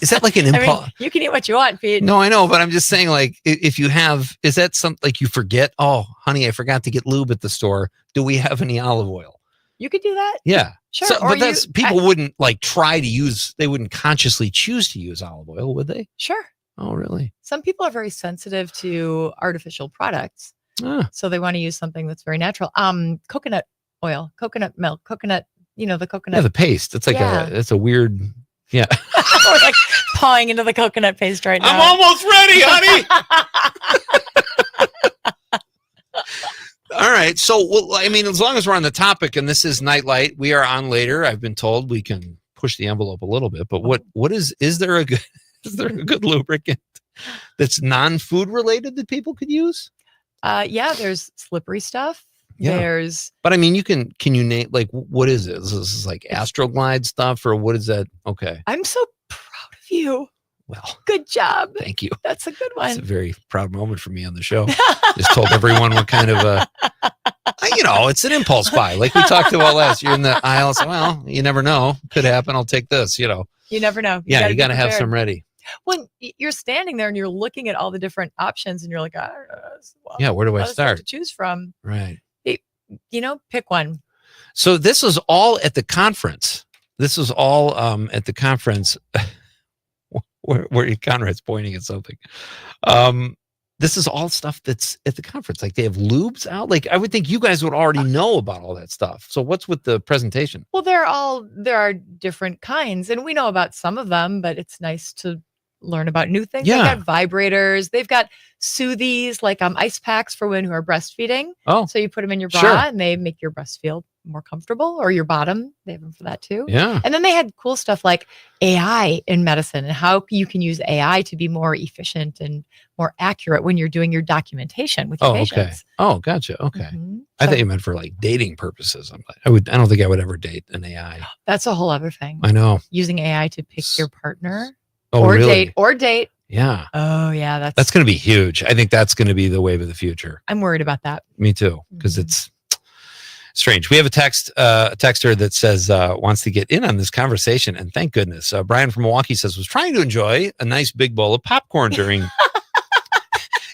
is that like an I mean, impulse? you can eat what you want, Pete. No, I know, but I'm just saying, like, if you have, is that something like you forget? Oh, honey, I forgot to get lube at the store. Do we have any olive oil? You could do that. Yeah. Sure. So, or but that's you- people wouldn't like try to use. They wouldn't consciously choose to use olive oil, would they? Sure. Oh, really? Some people are very sensitive to artificial products. So they want to use something that's very natural. Coconut oil, coconut milk, coconut, the coconut. Yeah, the paste. It's like it's a weird. Yeah. We're like pawing into the coconut paste right now. I'm almost ready, honey. All right. So, well, I mean, as long as we're on the topic, and this is Nightlight, we are on later. I've been told we can push the envelope a little bit. But what is there a good lubricant that's non-food related that people could use? Yeah, there's slippery stuff. Yeah. There's But I mean, can you name, like, what is it? Is this like Astroglide stuff, or what is that? Okay. I'm so proud of you. Well, good job. Thank you. That's a good It's a one. very proud moment for me on the show. Just told everyone what kind of it's an impulse buy. Like we talked about last year in the aisle. So, well, you never know. Could happen. I'll take this, You never know. Yeah, you got to be have prepared. some ready. When you're standing there and you're looking at all the different options and you're like, Yeah, where do I lots of stuff start? to choose from? Right. Pick one. So this was all at the conference. This was all at the conference where Conrad's pointing at something. This is all stuff that's at the conference. Like they have lubes out. Like I would think you guys would already know about all that stuff. So what's with the presentation? Well, there are different kinds, and we know about some of them, but it's nice to learn about new things. Yeah. They've got vibrators. They've got soothies, like ice packs for women who are breastfeeding. Oh, so you put them in your bra sure. and they make your breast feel more comfortable, or your bottom. They have them for that too. Yeah. And then they had cool stuff like AI in medicine and how you can use AI to be more efficient and more accurate when you're doing your documentation with your patients. Okay. Oh, gotcha. Okay. Mm-hmm. I thought you meant for like dating purposes. I don't think I would ever date an AI. That's a whole other thing. I know. Using AI to pick your partner. Oh, or really? date. Yeah. Oh, yeah. That's going to be huge. I think that's going to be the wave of the future. I'm worried about that. Me too, because it's strange. We have a texter that says wants to get in on this conversation, and thank goodness. Brian from Milwaukee says was trying to enjoy a nice big bowl of popcorn during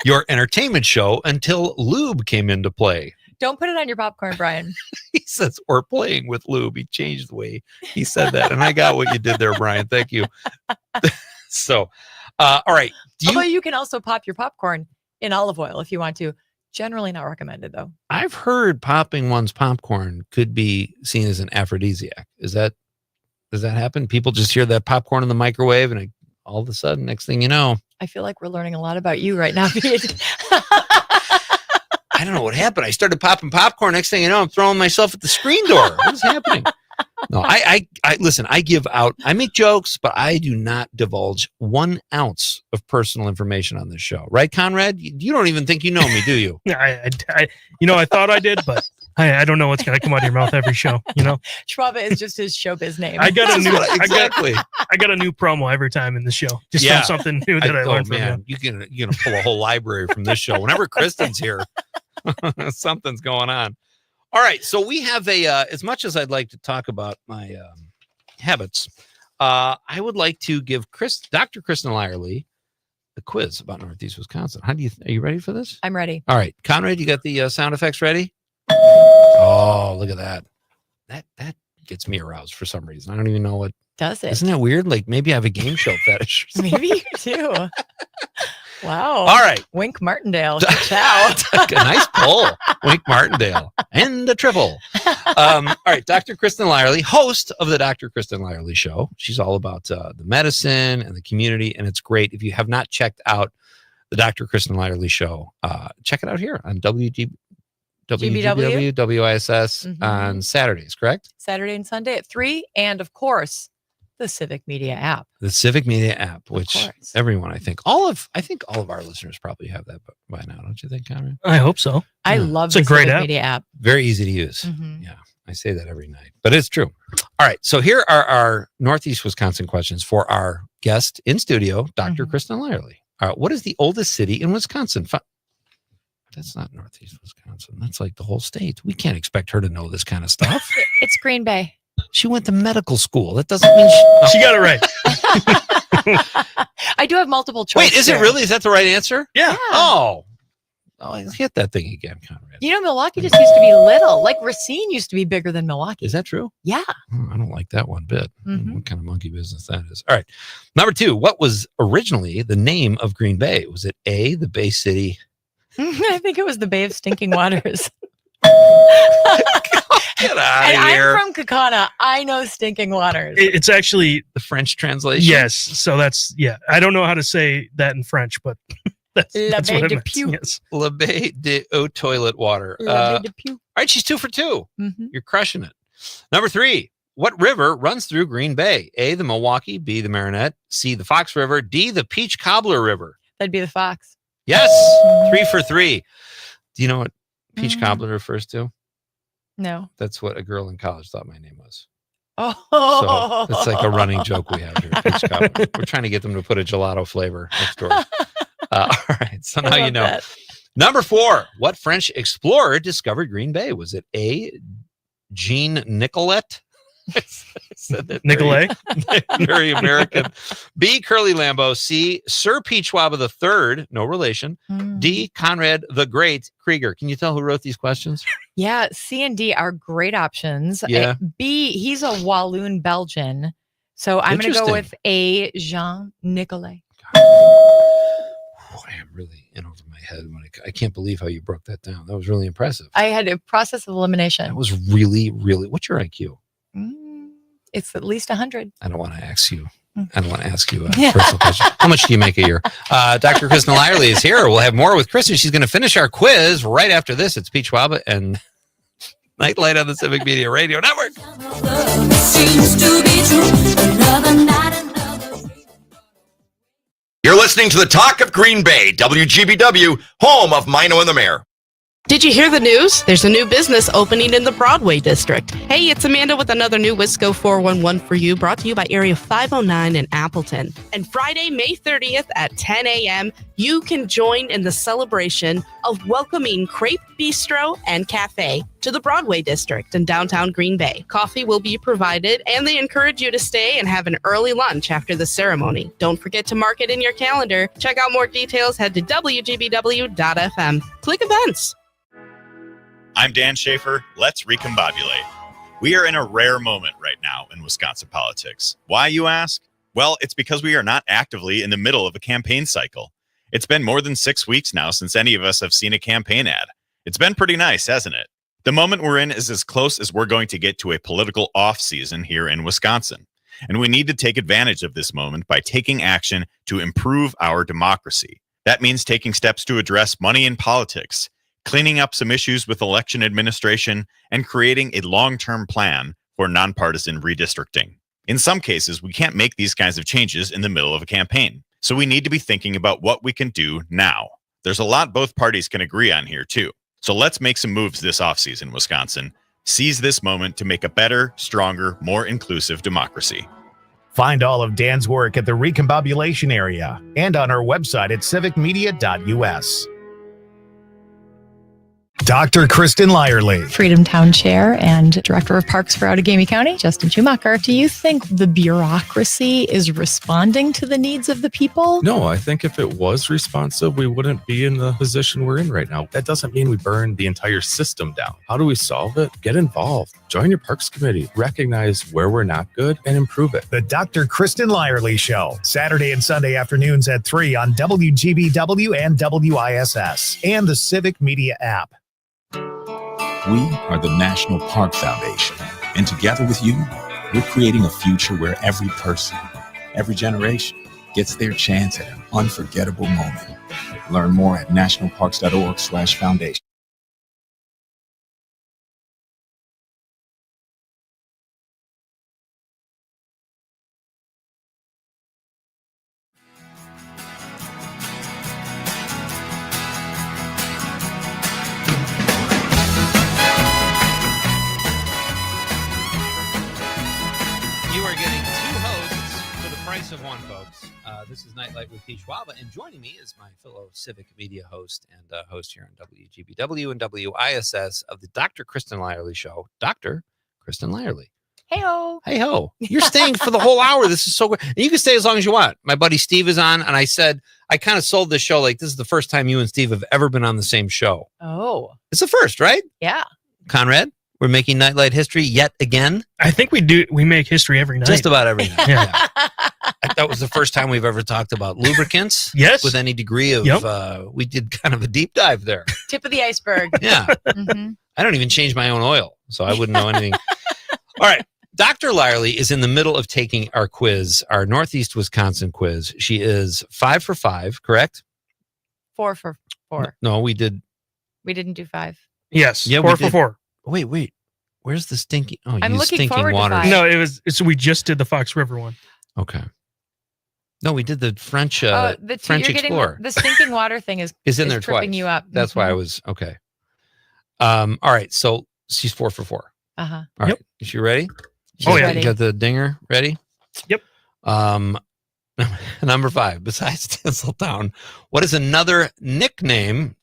your entertainment show until lube came into play. Don't put it on your popcorn, Brian. He says, or playing with lube. He changed the way he said that, and I got what you did there, Brian. Thank you. So, all right. Although you can also pop your popcorn in olive oil if you want to. Generally not recommended, though. I've heard popping one's popcorn could be seen as an aphrodisiac. Does that happen? People just hear that popcorn in the microwave, and all of a sudden, next thing you know, I feel like we're learning a lot about you right now, Pete. I don't know what happened. I started popping popcorn. Next thing you know, I'm throwing myself at the screen door. What is happening? No, I listen, I make jokes, but I do not divulge 1 ounce of personal information on this show. Right, Conrad? You don't even think you know me, do you? I thought I did, but I don't know what's going to come out of your mouth every show, Schwaba is just his showbiz name. I got a new exactly. I got a new promo every time in the show. Just from something new that I learned from you. You can pull a whole library from this show. Whenever Kristen's here, something's going on. All right, so we have as much as I'd like to talk about my habits, I would like to give Dr. Kristen Lyerly a quiz about Northeast Wisconsin. Are you ready for this? I'm ready. All right, Conrad, you got the sound effects ready? Oh, look at that. That gets me aroused for some reason. I don't even know what. Does it? Isn't that weird? Like maybe I have a game show fetish. Maybe you do. Wow. All right. Wink Martindale. Ciao. A nice pull. Wink Martindale. And a triple. All right. Dr. Kristen Lyerly, host of the Dr. Kristen Lyerly Show. She's all about the medicine and the community. And it's great. If you have not checked out the Dr. Kristen Lyerly Show, check it out here on WISS on Saturdays, correct? Saturday and Sunday at 3. And of course, the Civic Media app. The Civic Media app, which everyone, I think all of our listeners probably have that by now, don't you think, Conrad? I hope so. I love It's a the great Civic app. Media app. Very easy to use. Mhm. Yeah, I say that every night, but it's true. All right, so here are our Northeast Wisconsin questions for our guest in studio, Dr. Kristen Lyerly. All right, what is the oldest city in Wisconsin? That's not Northeast Wisconsin. That's like the whole state. We can't expect her to know this kind of stuff. It's Green Bay. She went to medical school. That doesn't mean she got it right. I do have multiple choice. Wait, is it really? Is that the right answer? Yeah. Oh, Oh, hit that thing again, Conrad. You know, Milwaukee just used to be little. Like Racine used to be bigger than Milwaukee. Is that true? Yeah. I don't like that one bit. What kind of monkey business that is. All right. Number 2, what was originally the name of Green Bay? Was it A, the Bay City? I think it was the Bay of Stinking Waters. Get out of here. I'm from Kaukauna. I know Stinking Waters. It's actually the French translation. Yes. So that's, I don't know how to say that in French, but that's Bay what de it Pew. means. Yes. La Bay de Eau Toilet Water. La Bay de Pew. All right, she's 2 for 2. Mhm. You're crushing it. Number 3, what river runs through Green Bay? A, the Milwaukee, B, the Marinette, C, the Fox River, D, the Peach Cobbler River. That'd be the Fox. Yes, 3 for 3. Do you know what Peach Cobbler refers to? No. That's what a girl in college thought my name was. Oh. So it's like a running joke we have here. Peach Cobbler. We're trying to get them to put a gelato flavor next door. All right, so now you know. That. Number 4, what French explorer discovered Green Bay? Was it A, Jean Nicolet? I said that Nicolay? very American. B, Curly Lambeau. C, Sir P. Schwaba III, no relation. D, Conrad the Great Krieger. Can you tell who wrote these questions? Yeah, C and D are great options. Yeah. B, he's a Walloon Belgian. So I'm going to go Interesting. with A, Jean Nicolet. I am really in over my head. I can't believe how you broke that down. That was really impressive. I had a process of elimination. That was really, really. What's your IQ? It's at least 100. I don't want to ask you. I don't want to ask you a personal question. How much do you make a year? Dr. Kristen Lyerly is here. We'll have more with Kristen. She's going to finish our quiz right after this. It's Pete Schwaba and Nightlight on the Civic Media Radio Network. Seems to be true. Another night, You're listening to the Talk of Green Bay, WGBW, home of Mino and the Mayor. Did you hear the news? There's a new business opening in the Broadway district. Hey, it's Amanda with another new Wisco 411 for you, brought to you by Area 509 in Appleton. And Friday, May 30th at 10 a.m., you can join in the celebration of welcoming Crepe Bistro and Cafe to the Broadway district in downtown Green Bay. Coffee will be provided, and they encourage you to stay and have an early lunch after the ceremony. Don't forget to mark it in your calendar. Check out more details. Head to WGBW.fm. Click events. I'm Dan Schaefer. Let's recombobulate. We are in a rare moment right now in Wisconsin politics. Why, you ask? Well, it's because we are not actively in the middle of a campaign cycle. It's been more than 6 weeks now since any of us have seen a campaign ad. It's been pretty nice, hasn't it? The moment we're in is as close as we're going to get to a political off-season here in Wisconsin. And we need to take advantage of this moment by taking action to improve our democracy. That means taking steps to address money in politics, cleaning up some issues with election administration, and creating a long-term plan for nonpartisan redistricting. In some cases, we can't make these kinds of changes in the middle of a campaign, so we need to be thinking about what we can do now. There's a lot both parties can agree on here, too. So let's make some moves this offseason, Wisconsin. Seize this moment to make a better, stronger, more inclusive democracy. Find all of Dan's work at the Recombobulation area and on our website at civicmedia.us. Dr. Kristen Lyerly. Freedom Town Chair and Director of Parks for Outagamie County, Justin Schumacher. Do you think the bureaucracy is responding to the needs of the people? No, I think if it was responsive, we wouldn't be in the position we're in right now. That doesn't mean we burn the entire system down. How do we solve it? Get involved. Join your parks committee. Recognize where we're not good and improve it. The Dr. Kristen Lyerly Show, Saturday and Sunday afternoons at 3 on WGBW and WISS and the Civic Media app. We are the National Park Foundation, and together with you, we're creating a future where every person, every generation gets their chance at an unforgettable moment. Learn more at nationalparks.org/foundation. Of one, folks. This is Nightlight with Pete Schwaba, and joining me is my fellow Civic Media host and host here on WGBW and WISS of the Dr. Kristen Lyerly Show, Dr. Kristen Lyerly. Hey-ho. Hey ho. You're staying for the whole hour. This is so good. And you can stay as long as you want. My buddy Steve is on, and I said, I kind of sold this show like this is the first time you and Steve have ever been on the same show. Oh. It's the first, right? Yeah. Conrad, we're making Nightlight history yet again. I think we do. We make history every night. Just about every night. Yeah. That was the first time we've ever talked about lubricants. Yes. With any degree of, we did kind of a deep dive there. Tip of the iceberg. Yeah. I don't even change my own oil, so I wouldn't know anything. All right. Dr. Lyerly is in the middle of taking our quiz, our Northeast Wisconsin quiz. She is 5 for 5, correct? 4 for 4. No, we did. We didn't do 5. Yes. Yeah, 4 for 4. Wait. Where's the stinking? Oh, I'm you looking stinking forward to water. 5. No, we just did the Fox River one. Okay. No, we did the French You're French getting Explorer. the stinking water thing is in there tripping twice. you up. That's why I was okay. All right, so she's 4 for 4. Uh-huh. All right. Is she ready? Ready. You got the dinger ready? Yep. Number 5, besides Tinseltown, what is another nickname?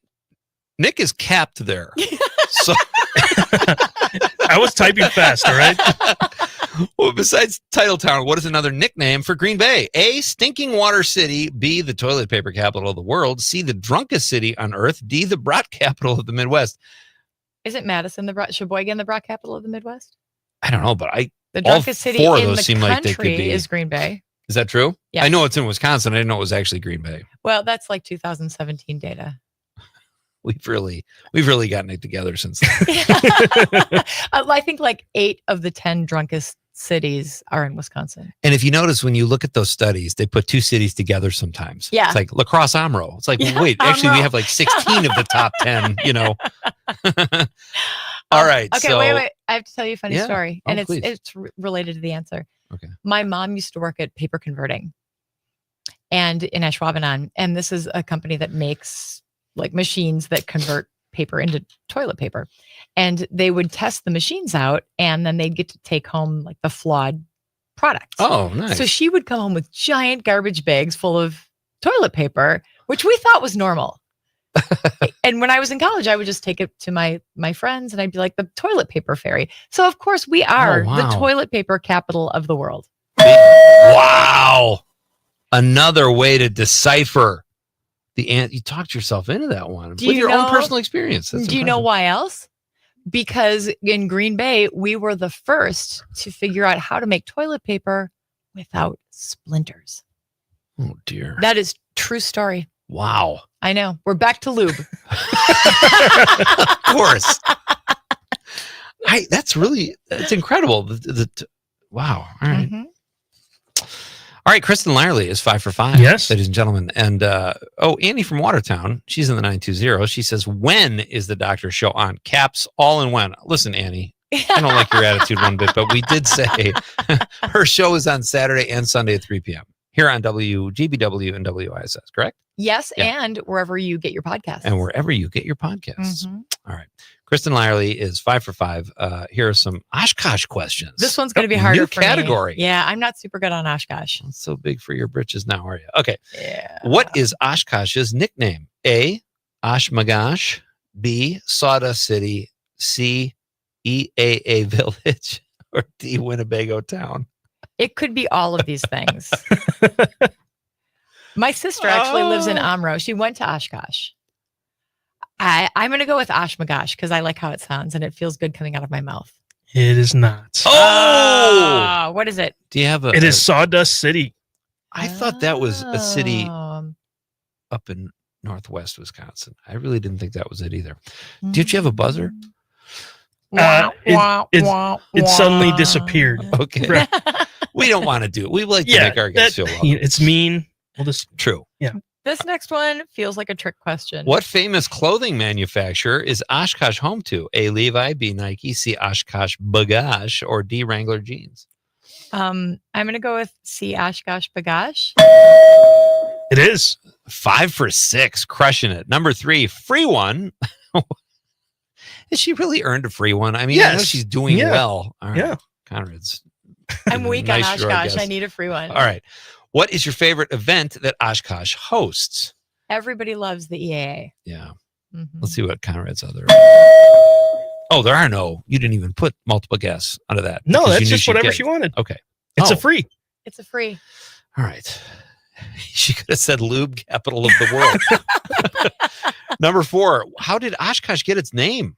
Nick is capped there. So I was typing fast, all right? Well, besides Titletown, what is another nickname for Green Bay? A, Stinking Water City. B, the toilet paper capital of the world. C, the drunkest city on earth. D, the brat capital of the Midwest. Isn't Madison Sheboygan the brat capital of the Midwest? I don't know, but The drunkest city four of in those the seem like they could country be. is Green Bay. Is that true? Yes. I know it's in Wisconsin. I didn't know it was actually Green Bay. Well, that's like 2017 data. We've really gotten it together since then. I think like 8 of the 10 drunkest cities are in Wisconsin. And if you notice, when you look at those studies, they put 2 cities together sometimes. Yeah. It's like La Crosse Amro. It's like, wait, actually, we have like 16 of the top 10, All right. Okay, so, wait. I have to tell you a funny Yeah. story. Oh, And please. it's related to the answer. Okay. My mom used to work at paper converting and in Schwaba, and this is a company that makes like machines that convert paper into toilet paper. And they would test the machines out and then they'd get to take home like the flawed product. Oh, nice. So she would come home with giant garbage bags full of toilet paper, which we thought was normal. And when I was in college, I would just take it to my friends and I'd be like the toilet paper fairy. So of course we are Oh, wow. the toilet paper capital of the world. Wow. Another way to decipher the you talked yourself into that one with your own personal experience. That's Do you know impressive. why else? Because in Green Bay, we were the first to figure out how to make toilet paper without splinters. Oh, dear. That is true story. Wow. I know. We're back to lube. Of course. That's incredible. Wow. All right. Mm-hmm. All right. Kristen Lyerly is 5 for 5. Yes. Ladies and gentlemen. And, Annie from Watertown, she's in the 920. She says, when is the doctor show on? Caps all in when. Listen, Annie, I don't like your attitude one bit, but we did say her show is on Saturday and Sunday at 3 p.m. here on WGBW and WISS, correct? Yes, Yeah. and wherever you get your podcasts. And wherever you get your podcasts. Mhm. All right. Kristen Lyerly is 5 for 5. Here are some Oshkosh questions. This one's going to be harder New for me. category. Yeah, I'm not super good on Oshkosh. Not so big for your britches now, are you? Okay. Yeah. What is Oshkosh's nickname? A, Oshmagosh. B, Sawdust City. C, EAA Village. Or D, Winnebago Town. It could be all of these things. My sister actually lives in Amro. She went to Oshkosh. I'm going to go with Oshmagosh because I like how it sounds and it feels good coming out of my mouth. It is not. Oh! What is it? Do you have It is Sawdust City. I thought that was a city Oh. up in northwest Wisconsin. I really didn't think that was it either. Did you have a buzzer? It suddenly disappeared. Okay. We don't want to do it. We like to make our guests feel welcome. It's mean. We'll just True. Yeah. This next one feels like a trick question. What famous clothing manufacturer is Oshkosh home to? A, Levi, B, Nike, C, Oshkosh Bagash, or D, Wrangler jeans? I'm going to go with C, Oshkosh Bagash. It is 5 for 6, crushing it. Number 3, free one. Has she really earned a free one? I mean, I know Yes. she's doing Yeah. well. All right. Yeah. Conrad's. I'm weak on nicer, I Oshkosh. guess. I need a free one. All right. What is your favorite event that Oshkosh hosts? Everybody loves the EAA. Yeah. Mhm. Let's see what Conrad's other. Oh, there are no. You didn't even put multiple guests onto that. No, because you that's knew just she'd whatever get she it. wanted. Okay. It's a Oh, free. It's a free. All right. She could have said lube capital of the world. Number 4. How did Oshkosh get its name?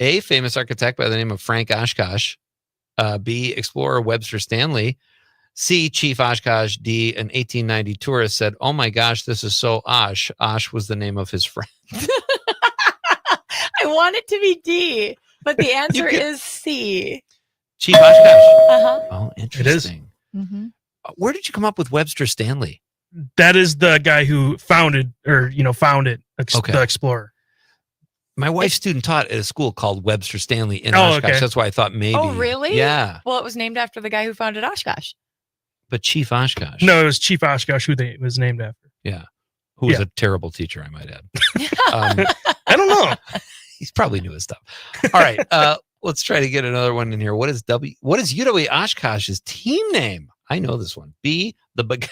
A, famous architect by the name of Frank Oshkosh. B, explorer Webster Stanley. C, Chief Oshkosh. D, an 1890 tourist said, "Oh my gosh, this is so Osh." Osh was the name of his friend. I want it to be D, but the answer is C. Chief Oshkosh. Uh-huh. Oh, interesting. Mm-hmm. Where did you come up with Webster Stanley? That is the guy who founded the Explorer. My wife's student taught at a school called Webster Stanley in Oh, Oshkosh. okay. That's why I thought maybe. Oh, really? Yeah. Well, it was named after the guy who founded Oshkosh. But Chief Oshkosh. No, it was Chief Oshkosh who it was named after. Yeah. Who was a terrible teacher, I might add. I don't know. He's probably knew his stuff. All right. Let's try to get another one in here. What is UW Oshkosh's team name? I know this one. B, the Bagoshes.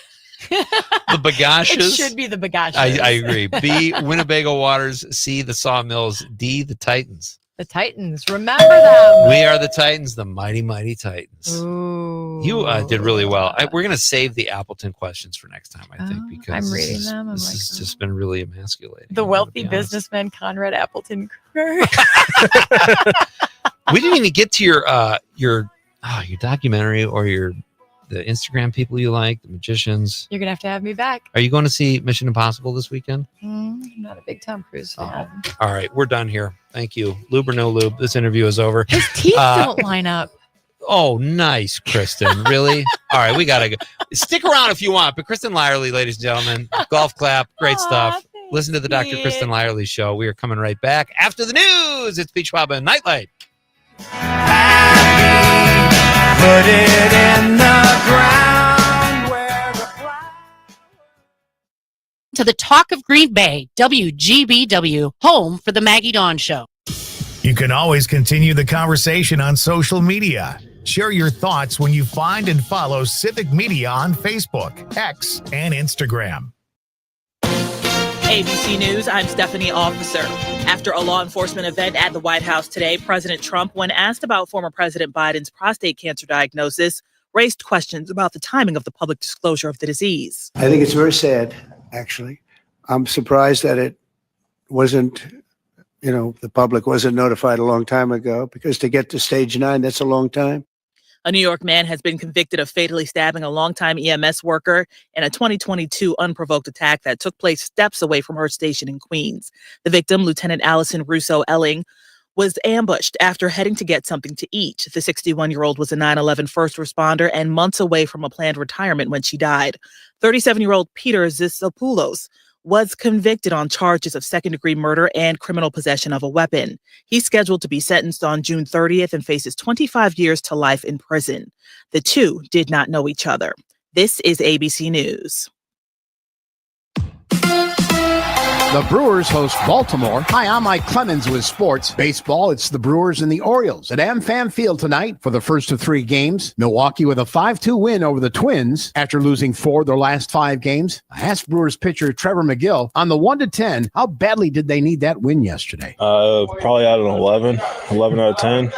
It should be the Bagoshes. I agree. B, Winnebago Waters. C, the Sawmills. D, the Titans. The Titans. Remember them. We are the Titans, the mighty, mighty Titans. Ooh. You did really well. We're going to save the Appleton questions for next time, I think, because I'm reading them. This has just been really emasculating. The wealthy businessman Conrad Appleton. We didn't even get to your documentary or the Instagram people you like, the magicians. You're going to have me back. Are you going to see Mission Impossible this weekend? I'm not a big Tom Cruise fan. All right, we're done here. Thank you. Lube or no lube, this interview is over. His teeth don't line up. Oh, nice, Kristen. Really? All right, we got to go. Stick around if you want. But Kristen Lyerly, ladies and gentlemen, golf clap. Great stuff. Listen to the Dr. Kristen Lyerly show. We are coming right back after the news. It's Pete Schwaba and Nightlight. Put it in the ground to the Talk of Green Bay, WGBW, home for the Maggie Dawn Show. You can always continue the conversation on social media. Share your thoughts when you find and follow Civic Media on Facebook, X, and Instagram. ABC News, I'm Stephanie Officer. After a law enforcement event at the White House today, President Trump, when asked about former President Biden's prostate cancer diagnosis, raised questions about the timing of the public disclosure of the disease. I think it's very sad, actually. I'm surprised that it wasn't, the public wasn't notified a long time ago, because to get to stage 9, that's a long time. A New York man has been convicted of fatally stabbing a longtime EMS worker in a 2022 unprovoked attack that took place steps away from her station in Queens. The victim, Lieutenant Allison Russo Elling, was ambushed after heading to get something to eat. The 61-year-old was a 9/11 first responder and months away from a planned retirement when she died. 37-year-old Peter Zisopoulos was convicted on charges of second-degree murder and criminal possession of a weapon. He's scheduled to be sentenced on June 30th and faces 25 years to life in prison. The two did not know each other. This is ABC News. The Brewers host Baltimore. Hi, I'm Mike Clemens with sports. Baseball, it's the Brewers and the Orioles at AmFam Field tonight for the first of 3 games. Milwaukee with a 5-2 win over the Twins after losing 4 of their last 5 games. I asked Brewers pitcher Trevor McGill on the 1-10, how badly did they need that win yesterday? Probably out of 11 out of 10.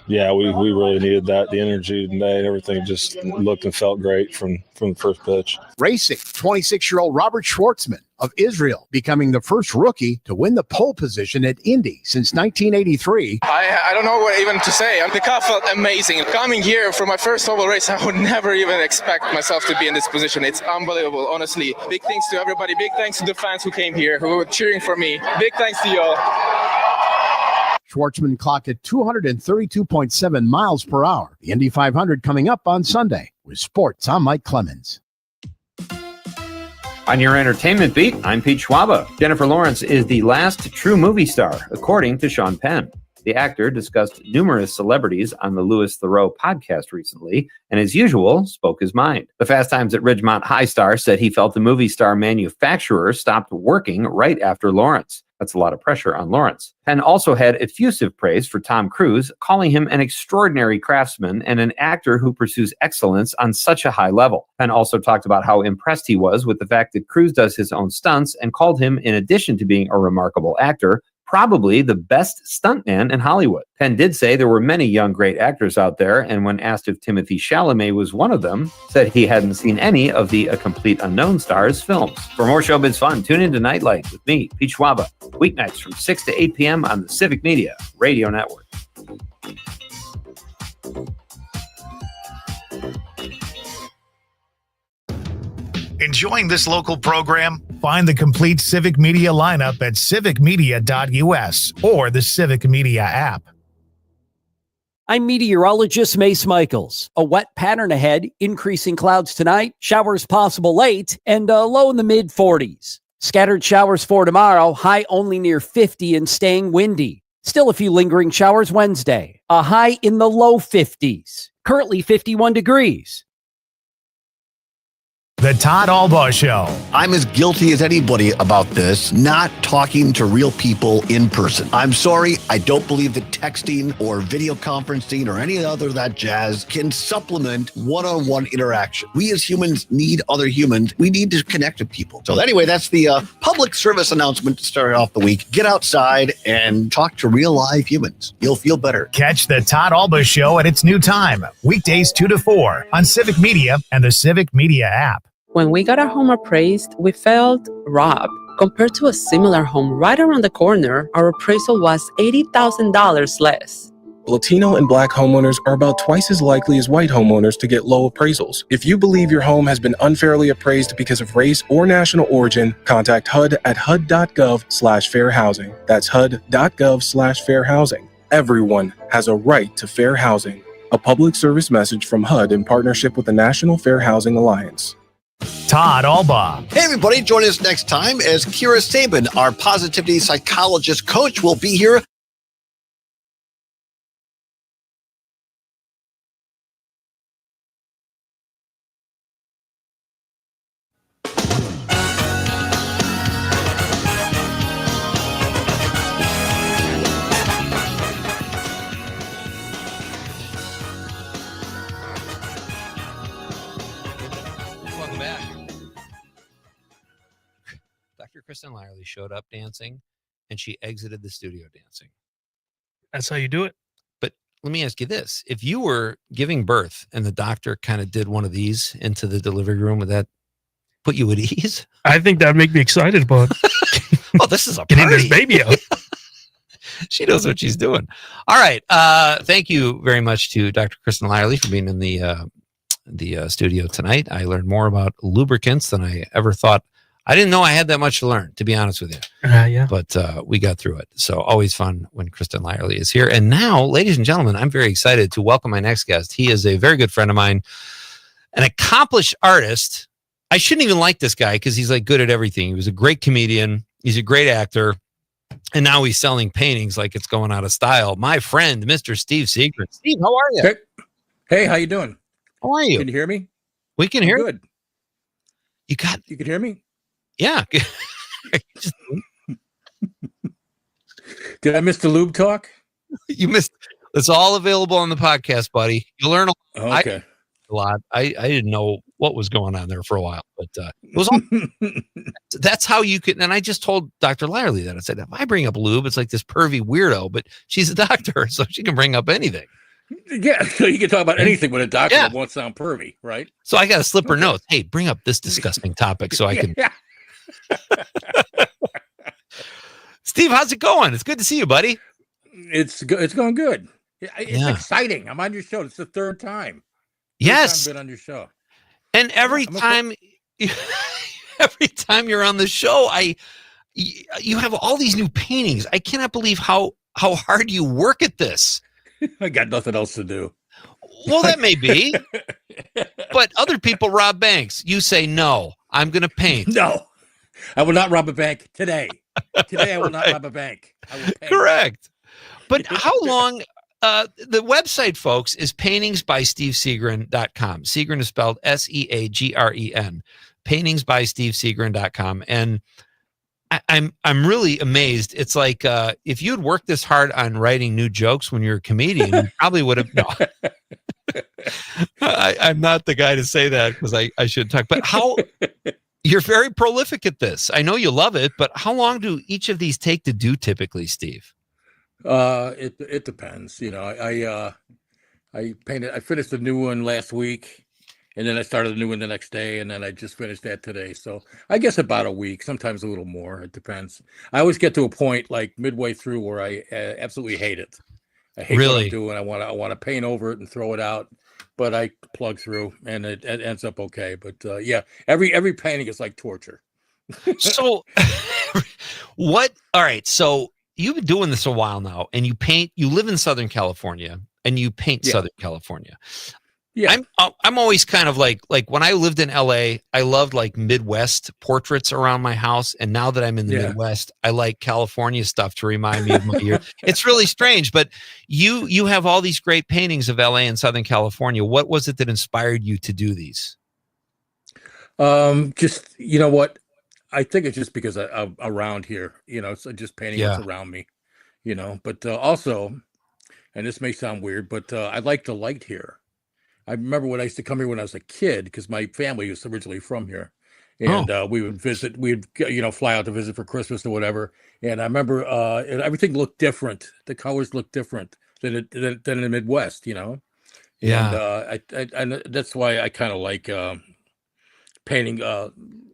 Yeah, we really needed that. The energy today, everything just looked and felt great from the first pitch. Racing, 26-year-old Robert Schwartzman of Israel, becoming the first rookie to win the pole position at Indy since 1983. I don't know what even to say. The car felt amazing. Coming here for my first oval race, I would never even expect myself to be in this position. It's unbelievable, honestly. Big thanks to everybody. Big thanks to the fans who came here, who were cheering for me. Big thanks to y'all. Schwartzman clocked at 232.7 miles per hour. The Indy 500 coming up on Sunday. With sports, I'm Mike Clemens. On your entertainment beat, I'm Pete Schwaba. Jennifer Lawrence is the last true movie star, according to Sean Penn. The actor discussed numerous celebrities on the Louis Theroux podcast recently, and as usual, spoke his mind. The Fast Times at Ridgemont High star said he felt the movie star manufacturer stopped working right after Lawrence. That's a lot of pressure on Lawrence. Penn also had effusive praise for Tom Cruise, calling him an extraordinary craftsman and an actor who pursues excellence on such a high level. Penn also talked about how impressed he was with the fact that Cruise does his own stunts and called him, in addition to being a remarkable actor, probably the best stuntman in Hollywood. Penn did say there were many young great actors out there, and when asked if Timothée Chalamet was one of them, said he hadn't seen any of the A Complete Unknown stars films. For more showbiz fun, tune into Night Lite with me, Pete Schwaba, weeknights from 6 to 8 p.m. on the Civic Media Radio Network. Enjoying this local program? Find the complete Civic Media lineup at civicmedia.us or the Civic Media app. I'm meteorologist Mace Michaels. A wet pattern ahead, increasing clouds tonight, showers possible late, and a low in the mid-40s. Scattered showers for tomorrow, high only near 50 and staying windy. Still a few lingering showers Wednesday, a high in the low 50s. Currently 51 degrees. The Todd Albaugh Show. I'm as guilty as anybody about this, not talking to real people in person. I'm sorry, I don't believe that texting or video conferencing or any other of that jazz can supplement one-on-one interaction. We as humans need other humans. We need to connect with people. So anyway, that's the public service announcement to start off the week. Get outside and talk to real live humans. You'll feel better. Catch the Todd Albaugh Show at its new time, weekdays 2 to 4 on Civic Media and the Civic Media app. When we got our home appraised, we felt robbed. Compared to a similar home right around the corner, our appraisal was $80,000 less. Latino and Black homeowners are about twice as likely as white homeowners to get low appraisals. If you believe your home has been unfairly appraised because of race or national origin, contact HUD at hud.gov/fair housing. That's hud.gov/fair housing. Everyone has a right to fair housing. A public service message from HUD in partnership with the National Fair Housing Alliance. Todd Albaugh. Hey, everybody, join us next time as Kira Sabin, our positivity psychologist coach, will be here. Welcome back. Dr. Kristen Lyerly showed up dancing, and she exited the studio dancing. That's how you do it. But let me ask you this. If you were giving birth and the doctor kind of did one of these into the delivery room, would that put you at ease? I think that'd make me excited about Oh, this is a getting party. this baby out. She knows what she's doing. All right. Thank you very much to Dr. Kristen Lyerly for being in the studio tonight. I learned more about lubricants than I ever thought. I didn't know I had that much to learn, to be honest with you. Yeah. But we got through it. So always fun when Kristen Lyerly is here. And now, ladies and gentlemen, I'm very excited to welcome my next guest. He is a very good friend of mine, an accomplished artist. I shouldn't even like this guy because he's like good at everything. He was a great comedian. He's a great actor. And now he's selling paintings like it's going out of style. My friend, Mr. Steve Seegren. Steve, how are you? Hey, how you doing? How are you? Can you hear me? We can hear good. You got. You can hear me? Yeah. Did I miss the lube talk? You missed. It's all available on the podcast, buddy. You'll learn Okay. a lot. I didn't know what was going on there for a while, but it was all, that's how you can. And I just told Dr. Lyerly that I said, if I bring up lube, it's like this pervy weirdo, but she's a doctor, so she can bring up anything. Yeah, so you can talk about anything with a doctor that won't sound pervy, right? So I got to slip her notes. Hey, bring up this disgusting topic so I can. Steve, how's it going? It's good to see you, buddy. It's going good. It's exciting. I'm on your show. It's the third time. Yes. I've been on your show. And every time you're on the show, you have all these new paintings. I cannot believe how hard you work at this. I got nothing else to do. Well, that may be. But other people rob banks. You say, no, I'm going to paint. No, I will not rob a bank today. Today, I will not rob a bank. I will paint. Correct. But how long? The website, folks, is paintingsbysteveseegren.com. Seegren is spelled Seagren. Paintingsbysteveseegren.com. And I'm really amazed. It's like if you'd worked this hard on writing new jokes when you're a comedian, you probably would have. No, I'm not the guy to say that because I shouldn't talk. But how You're very prolific at this. I know you love it, but how long do each of these take to do typically, Steve? It depends. I painted. I finished the new one last week, and then I started a new one the next day, and then I just finished that today. So I guess about a week, sometimes a little more. It depends. I always get to a point like midway through where I absolutely hate it. I hate what I'm doing. I want to paint over it and throw it out, but I plug through, and it ends up okay. But yeah, every painting is like torture. So, what? All right. So you've been doing this a while now, and you live in Southern California, and you paint Southern California. Yeah. I'm always kind of like when I lived in LA, I loved like Midwest portraits around my house. And now that I'm in the Midwest, I like California stuff to remind me of my year. It's really strange, but you have all these great paintings of LA and Southern California. What was it that inspired you to do these? Just, you know what? I think it's just because I'm around here, so just painting what's around me, but also, and this may sound weird, but I like the light here. I remember when I used to come here when I was a kid, because my family was originally from here, and we would visit. We'd fly out to visit for Christmas or whatever. And I remember everything looked different. The colors looked different than in the Midwest, And that's why I kind of like painting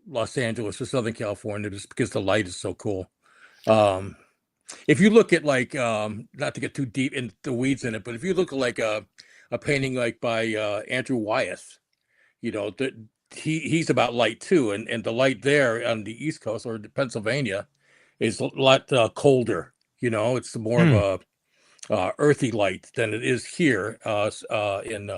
Los Angeles or Southern California, just because the light is so cool. If you look at like not to get too deep in the weeds in it, but if you look at like a painting like by Andrew Wyeth, he's about light too, and the light there on the East Coast or Pennsylvania is a lot colder. It's more of a earthy light than it is here in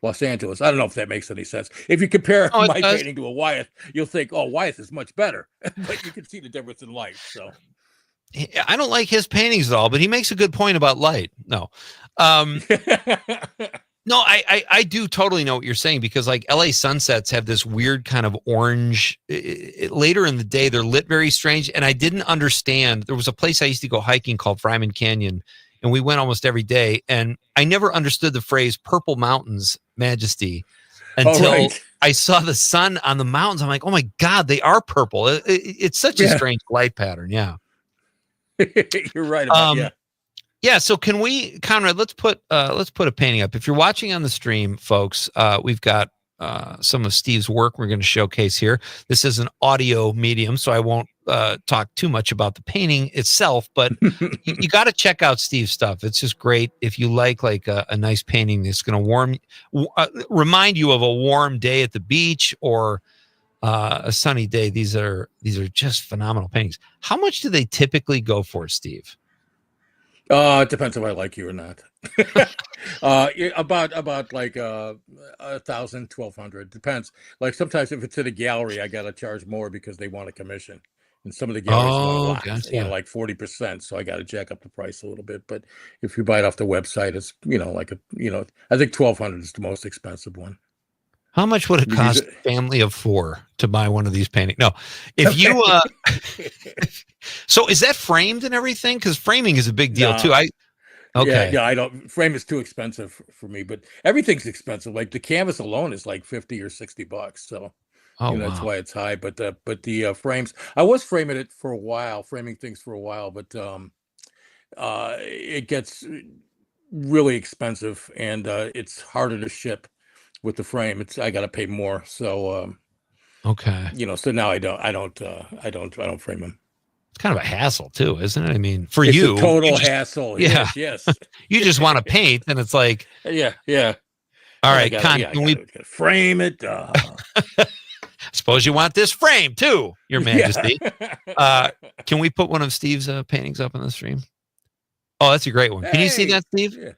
Los Angeles. I don't know if that makes any sense. If you compare my painting to a Wyeth, you'll think, oh, Wyeth is much better, but you can see the difference in light. So I don't like his paintings at all, but he makes a good point about light. No. No, I do totally know what you're saying, because like LA sunsets have this weird kind of orange. Later in the day, they're lit very strange. And I didn't understand. There was a place I used to go hiking called Fryman Canyon, and we went almost every day. And I never understood the phrase "purple mountains majesty" until I saw the sun on the mountains. I'm like, oh my God, they are purple. It's such a strange light pattern. Yeah. You're right about Yeah. So can we, Conrad, let's put a painting up. If you're watching on the stream, folks, we've got some of Steve's work we're going to showcase here. This is an audio medium, so I won't talk too much about the painting itself, but you got to check out Steve's stuff. It's just great. If you like a nice painting that's going to remind you of a warm day at the beach or a sunny day. These are just phenomenal paintings. How much do they typically go for, Steve? It depends if I like you or not. About like 1,000, 1,200. Depends. Like sometimes if it's in a gallery, I gotta charge more because they want a commission, and some of the galleries want a lot, like 40%. So I gotta jack up the price a little bit. But if you buy it off the website, it's I think 1,200 is the most expensive one. How much would it cost a family of 4 to buy one of these paintings? No, if you, so is that framed and everything? Because framing is a big deal too. Yeah, I don't. Frame is too expensive for me, but everything's expensive. Like the canvas alone is like $50 or $60. So that's why it's high. But the frames, I was framing things for a while, but it gets really expensive, and it's harder to ship. With the frame, I got to pay more. So, so now I don't frame them. It's kind of a hassle too, isn't it? I mean, for it's you, a total hassle. Yeah. Yes. You just want to paint, and it's like, yeah. All right, can we frame it? Suppose you want this frame too, Your Majesty. Can we put one of Steve's paintings up on the stream? Oh, that's a great one. Can you see that, Steve? Yeah.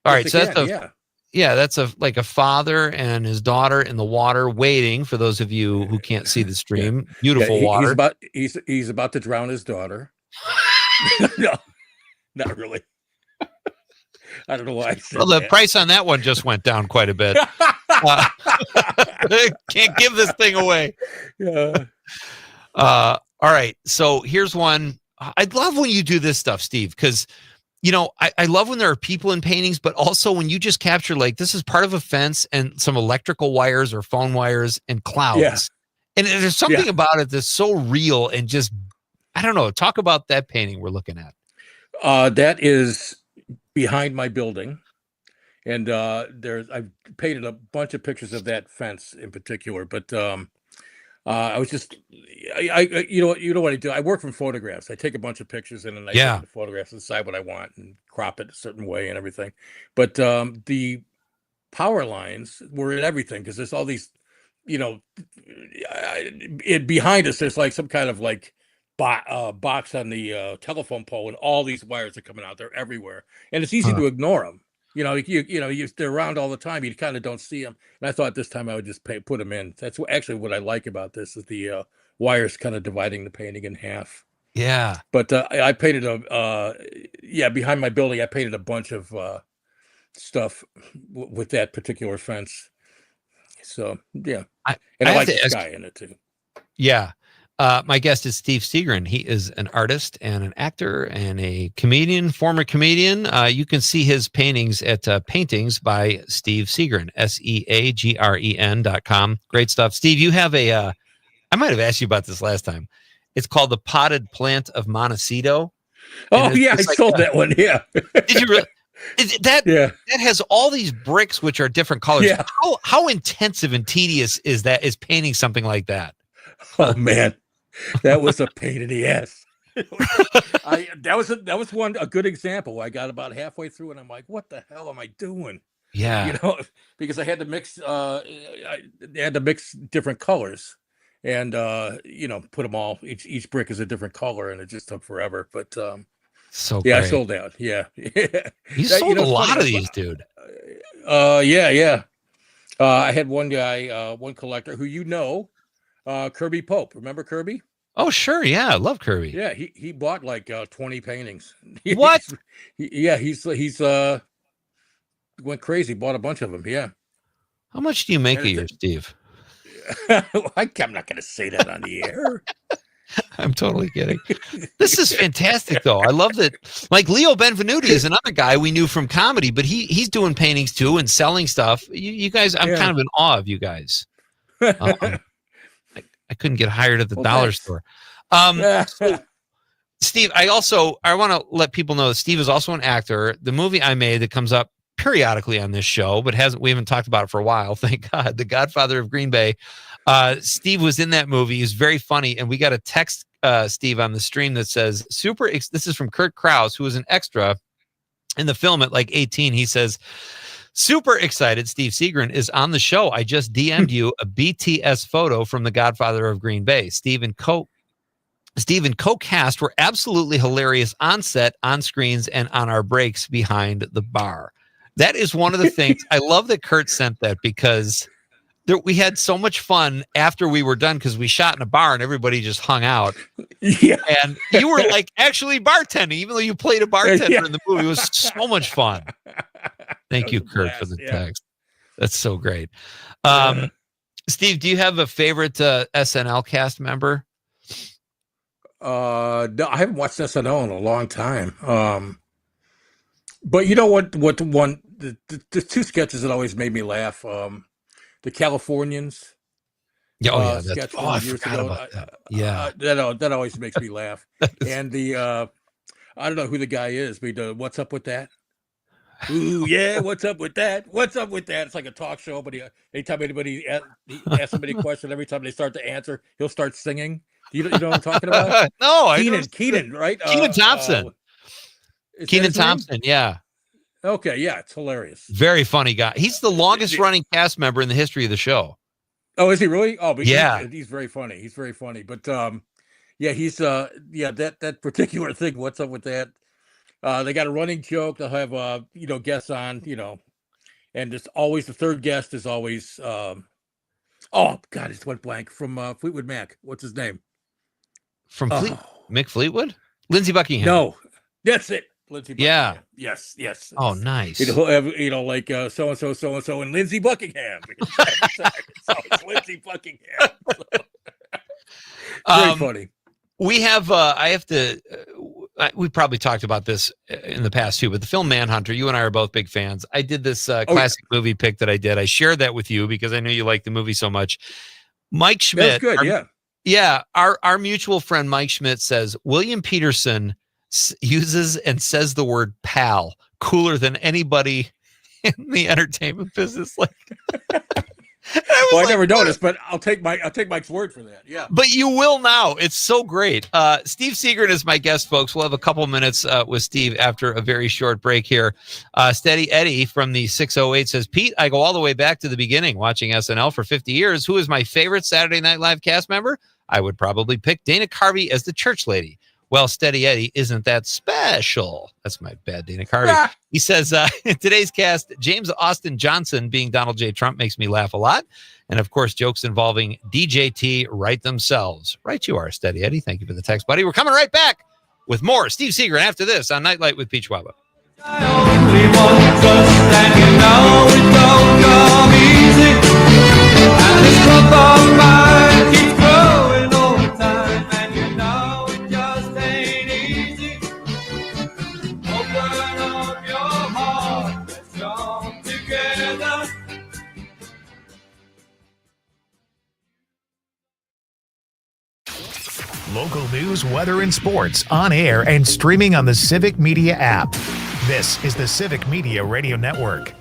All right, so that's that's a father and his daughter in the water waiting. For those of you who can't see the stream, beautiful water. He's about to drown his daughter. No, not really. I don't know why. Well, the price on that one just went down quite a bit. Can't give this thing away. Yeah. All right. So here's one. I love when you do this stuff, Steve, because I love when there are people in paintings, but also when you just capture, like, this is part of a fence and some electrical wires or phone wires and clouds. And there's something about it that's so real and just, I don't know. Talk about that painting we're looking at. That is behind my building. And I've painted a bunch of pictures of that fence in particular, but I was just, you know what I do? I work from photographs. I take a bunch of pictures and then I take the photographs and decide what I want and crop it a certain way and everything. But the power lines were in everything because there's all these, behind us, there's like some kind of like box on the telephone pole, and all these wires are coming out. They're everywhere, and it's easy to ignore them. They're around all the time. You kind of don't see them. And I thought this time I would just put them in. That's actually what I like about this is the wires kind of dividing the painting in half. Yeah. But I painted behind my building, I painted a bunch of stuff with that particular fence. So, yeah. I like the sky in it too. Yeah. My guest is Steve Seagren. He is an artist and an actor and a comedian, former comedian. You can see his paintings at Paintings by Steve Seagren, SEAGREN.com. Great stuff. Steve, you have I might have asked you about this last time. It's called The Potted Plant of Montecito. Oh, yeah, I sold that one. Yeah. Did you really? That has all these bricks, which are different colors. Yeah. How intensive and tedious is painting something like that? Oh, man. That was a pain in the ass. That was a good example. I got about halfway through and I'm like, what the hell am I doing? Yeah. Because I had to mix different colors and put them all, each brick is a different color, and it just took forever. But so yeah, great. I sold out. Yeah. You sold a lot of these, dude. Yeah. I had one guy, one collector who Kirby Pope. Remember Kirby? Oh, sure. Yeah, I love Kirby. Yeah, he bought like 20 paintings. What? He's went crazy, bought a bunch of them. Yeah. How much do you make a year, Steve? I'm not going to say that on the air. I'm totally kidding. This is fantastic, though. I love that. Like Leo Benvenuti is another guy we knew from comedy, but he's doing paintings too and selling stuff. You guys, I'm kind of in awe of you guys. I couldn't get hired at the dollar store. So, Steve, I want to let people know that Steve is also an actor. The movie I made that comes up periodically on this show, but we haven't talked about it for a while. Thank God. The Godfather of Green Bay. Steve was in that movie. He's very funny. And we got a text, Steve, on the stream that says, this is from Kurt Krause, who was an extra in the film at like 18. He says, super excited Steve Seagren is on the show. I just DM'd you a BTS photo from The Godfather of Green Bay. Steve and co-cast were absolutely hilarious on set, on screens, and on our breaks behind the bar. That is one of the things. I love that Kurt sent that because we had so much fun after we were done because we shot in a bar and everybody just hung out. Yeah. And you were like actually bartending, even though you played a bartender in the movie. It was so much fun. Thank you, Kurt, for the text. That's so great. Steve, do you have a favorite SNL cast member? No, I haven't watched SNL in a long time. But you know what the two sketches that always made me laugh, the Californians. Yeah, sketch I years forgot ago. about that. Yeah. That always makes me laugh. And the I don't know who the guy is, but what's up with that? Ooh, yeah, what's up with that? What's up with that? It's like a talk show, but anytime anybody asks somebody a question, every time they start to answer, he'll start singing. You know what I'm talking about? No, Keenan, right? Kenan Thompson. Kenan Thompson, yeah. Okay, yeah, it's hilarious. Very funny guy. He's the longest running cast member in the history of the show. Oh, is he really? Oh, but yeah. He's very funny. He's very funny. But yeah, he's that particular thing. What's up with that? They got a running joke. They'll have guests on, and just always the third guest is always oh God, it went blank from Fleetwood Mac. What's his name? From Mick Fleetwood? Lindsey Buckingham. No, that's it. Lindsey Buckingham. Yeah. Yes. Oh, nice. He'll have, like so and so, and Lindsey Buckingham. So it's Lindsey Buckingham. Very funny. We have. We probably talked about this in the past too, but the film Manhunter. You and I are both big fans. I did this classic movie pick that I did. I shared that with you because I knew you liked the movie so much. Mike Schmidt. That's good, yeah. Our mutual friend Mike Schmidt says William Peterson uses and says the word pal cooler than anybody in the entertainment business. Like, I never noticed, but I'll take Mike's word for that. Yeah. But you will now. It's so great. Steve Seegren is my guest, folks. We'll have a couple minutes with Steve after a very short break here. Steady Eddie from the 608 says, Pete, I go all the way back to the beginning, watching SNL for 50 years. Who is my favorite Saturday Night Live cast member? I would probably pick Dana Carvey as the church lady. Well, Steady Eddie isn't that special. That's my bad, Dana Carvey. He says, in today's cast, James Austin Johnson being Donald J. Trump makes me laugh a lot. And, of course, jokes involving DJT write themselves. Right you are, Steady Eddie. Thank you for the text, buddy. We're coming right back with more Steve Seegren after this on Nightlight with Pete Schwaba. Local news, weather, and sports on air and streaming on the Civic Media app. This is the Civic Media Radio Network.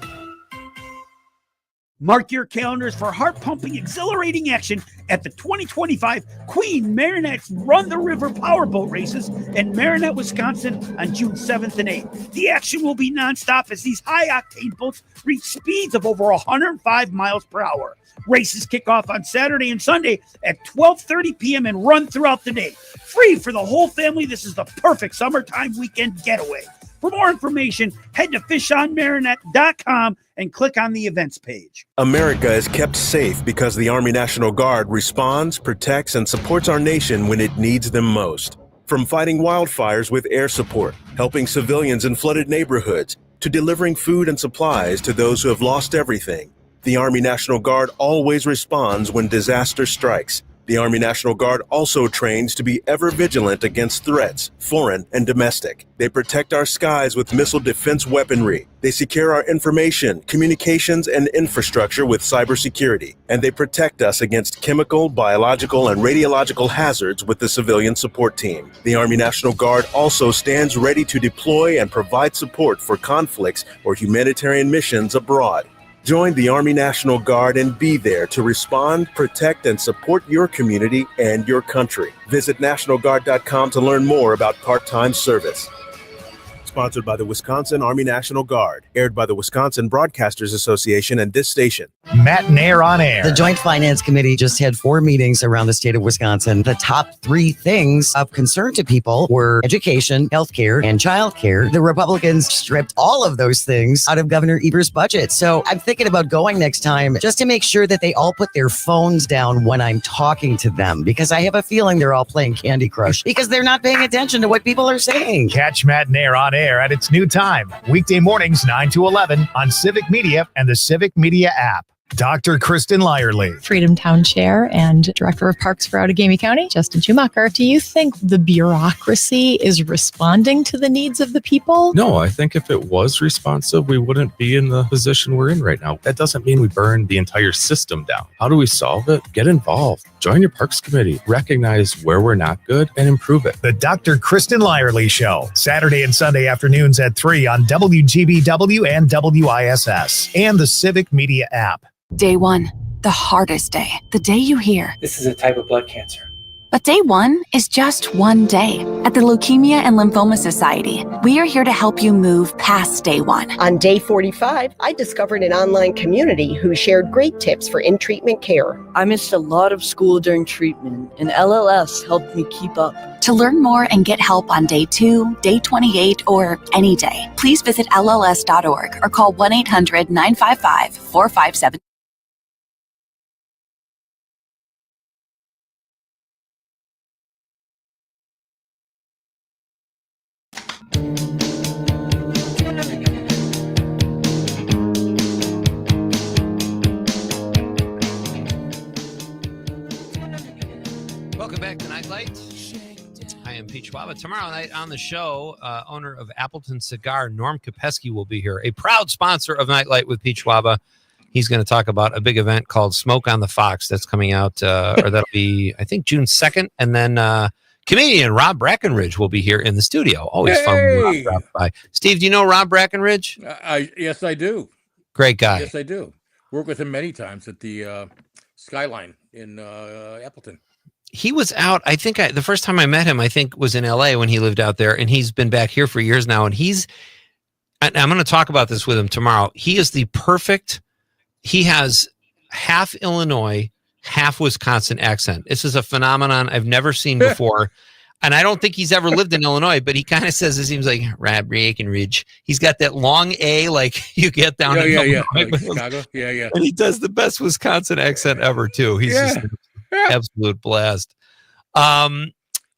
Mark your calendars for heart-pumping, exhilarating action at the 2025 Queen Marinette's Run the River Powerboat Races in Marinette, Wisconsin on June 7th and 8th. The action will be nonstop as these high-octane boats reach speeds of over 105 miles per hour. Races kick off on Saturday and Sunday at 12:30 p.m. and run throughout the day. Free for the whole family, this is the perfect summertime weekend getaway. For more information, head to fishonmarinette.com and click on the events page. America is kept safe because the Army National Guard responds, protects, and supports our nation when it needs them most. From fighting wildfires with air support, helping civilians in flooded neighborhoods, to delivering food and supplies to those who have lost everything, the Army National Guard always responds when disaster strikes. The Army National Guard also trains to be ever vigilant against threats, foreign and domestic. They protect our skies with missile defense weaponry. They secure our information, communications, and infrastructure with cybersecurity. And they protect us against chemical, biological, and radiological hazards with the civilian support team. The Army National Guard also stands ready to deploy and provide support for conflicts or humanitarian missions abroad. Join the Army National Guard and be there to respond, protect, and support your community and your country. Visit NationalGuard.com to learn more about part-time service. Sponsored by the Wisconsin Army National Guard. Aired by the Wisconsin Broadcasters Association and this station. Matt and Air on Air. The Joint Finance Committee just had 4 meetings around the state of Wisconsin. The top 3 things of concern to people were education, healthcare, and childcare. The Republicans stripped all of those things out of Governor Eber's budget. So I'm thinking about going next time just to make sure that they all put their phones down when I'm talking to them, because I have a feeling they're all playing Candy Crush because they're not paying attention to what people are saying. Catch Matt and Air on Air at its new time, weekday mornings 9 to 11 on Civic Media and the Civic Media app. Dr. Kristen Lyerly. Freedom Town Chair and Director of Parks for Outagamie County, Justin Schumacher. Do you think the bureaucracy is responding to the needs of the people? No, I think if it was responsive, we wouldn't be in the position we're in right now. That doesn't mean we burn the entire system down. How do we solve it? Get involved. Join your Parks Committee. Recognize where we're not good and improve it. The Dr. Kristen Lyerly Show, Saturday and Sunday afternoons at 3 on WGBW and WISS and the Civic Media app. Day 1, the hardest day. The day you hear, this is a type of blood cancer. But day 1 is just one day. At the Leukemia and Lymphoma Society, we are here to help you move past day 1. On day 45, I discovered an online community who shared great tips for in-treatment care. I missed a lot of school during treatment, and LLS helped me keep up. To learn more and get help on day 2, day 28, or any day, please visit LLS.org or call 1-800-955-4577. Welcome back to Nightlight. I am Pete Schwaba. Tomorrow night on the show, owner of Appleton Cigar, Norm Kopesky, will be here. A proud sponsor of Nightlight with Pete Schwaba. He's going to talk about a big event called Smoke on the Fox that's coming out, or that'll be, I think, June 2nd. And then comedian Rob Brackenridge will be here in the studio. Always fun when Rob drops by. Steve, do you know Rob Brackenridge? Yes, I do. Great guy. Yes, I do. Worked with him many times at the Skyline in Appleton. He was out, I think the first time I met him, I think was in LA when he lived out there, and he's been back here for years now. And I'm going to talk about this with him tomorrow. He is the perfect, he has half Illinois, half Wisconsin accent. This is a phenomenon I've never seen before. And I don't think he's ever lived in Illinois, but he kind of says it seems like Rob Brackenridge. He's got that long A like you get down in Illinois. Like Chicago. Yeah. And he does the best Wisconsin accent ever, too. He's just an absolute blast.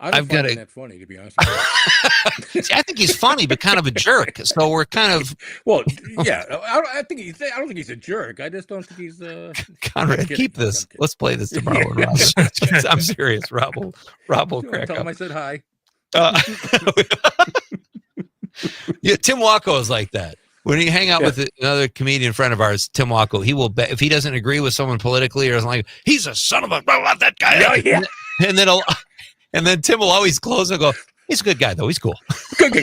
I've got that funny, to be honest with you. See, I think he's funny, but kind of a jerk. So we're kind of yeah. I don't think he's a jerk. I just don't think he's. Conrad, keep this. Let's play this tomorrow. I'm serious. Rob will crack tell up. him I said hi. Yeah, Tim Wacko is like that. When you hang out with another comedian friend of ours, Tim Wacko, he will bet if he doesn't agree with someone politically or something like, he's a son of a that guy. Yeah. And then Tim will always close and go, he's a good guy, though. He's cool. Good guy.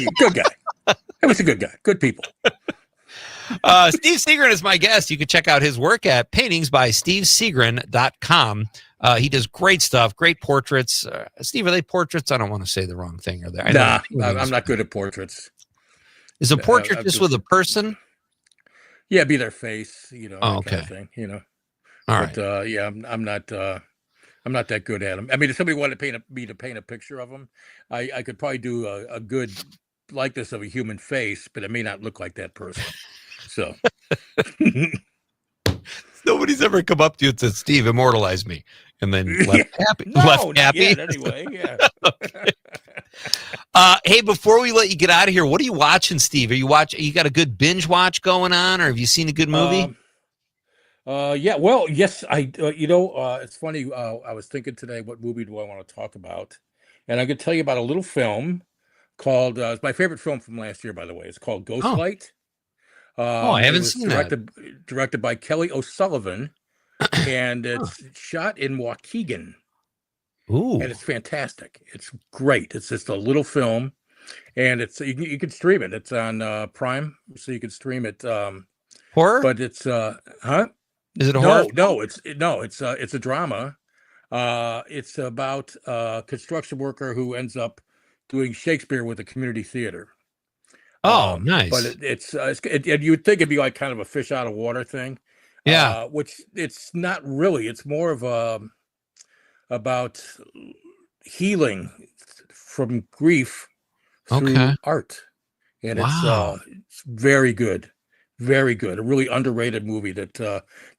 He was a good guy. Good people. Steve Segrin is my guest. You can check out his work at paintingsbystevesegrin.com. He does great stuff, great portraits. Steve, are they portraits? I don't want to say the wrong thing. Are they? I'm not good at portraits. Is a portrait just with a person? Yeah, be their face, that okay. kind of thing, All right. I'm not that good at them. I mean, if somebody wanted to paint a picture of them, I could probably do a good likeness of a human face, but it may not look like that person. So nobody's ever come up to you and said, "Steve, immortalize me," and then left happy. Not yet, anyway. Yeah. Hey, before we let you get out of here, what are you watching, Steve? You got a good binge watch going on, or have you seen a good movie? Yeah. Well, yes, it's funny. I was thinking today, what movie do I want to talk about? And I could tell you about a little film called. It's my favorite film from last year, by the way. It's called Ghostlight. I haven't seen that. Directed by Kelly O'Sullivan, and it's shot in Waukegan. Ooh. And it's fantastic. It's great. It's just a little film, and you can stream it. It's on Prime, so you can stream it. Horror? But it's Is it a horror? No, it's a drama. It's about a construction worker who ends up doing Shakespeare with a community theater. Oh, nice. But you would think it'd be like kind of a fish out of water thing. Yeah. Which it's not really. It's more of about healing from grief through art. And it's very good. Very good. A really underrated movie that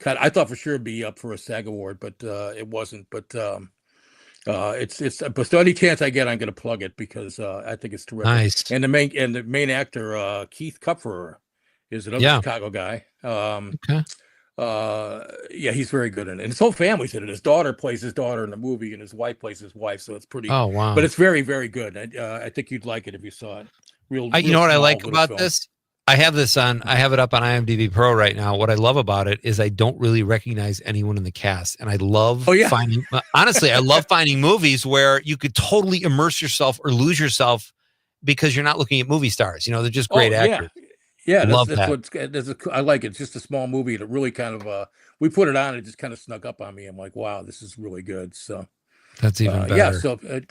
I thought for sure it'd be up for a SAG award, but it wasn't. But but so any chance I get, I'm going to plug it because I think it's terrific. Nice. And the main actor, Keith Kupferer, is another Chicago guy. He's very good in it. And his whole family's in it. His daughter plays his daughter in the movie, and his wife plays his wife. So it's pretty. Oh wow! But it's very, very good. I think you'd like it if you saw it. You know what I like about this? I have it up on IMDb Pro right now. What I love about it is I don't really recognize anyone in the cast. And I love finding movies where you could totally immerse yourself or lose yourself because you're not looking at movie stars. They're just great actors. Yeah, love that's that. I like it. It's just a small movie that really kind of we put it on. It just kind of snuck up on me. I'm like, wow, this is really good. So that's even better. Yeah,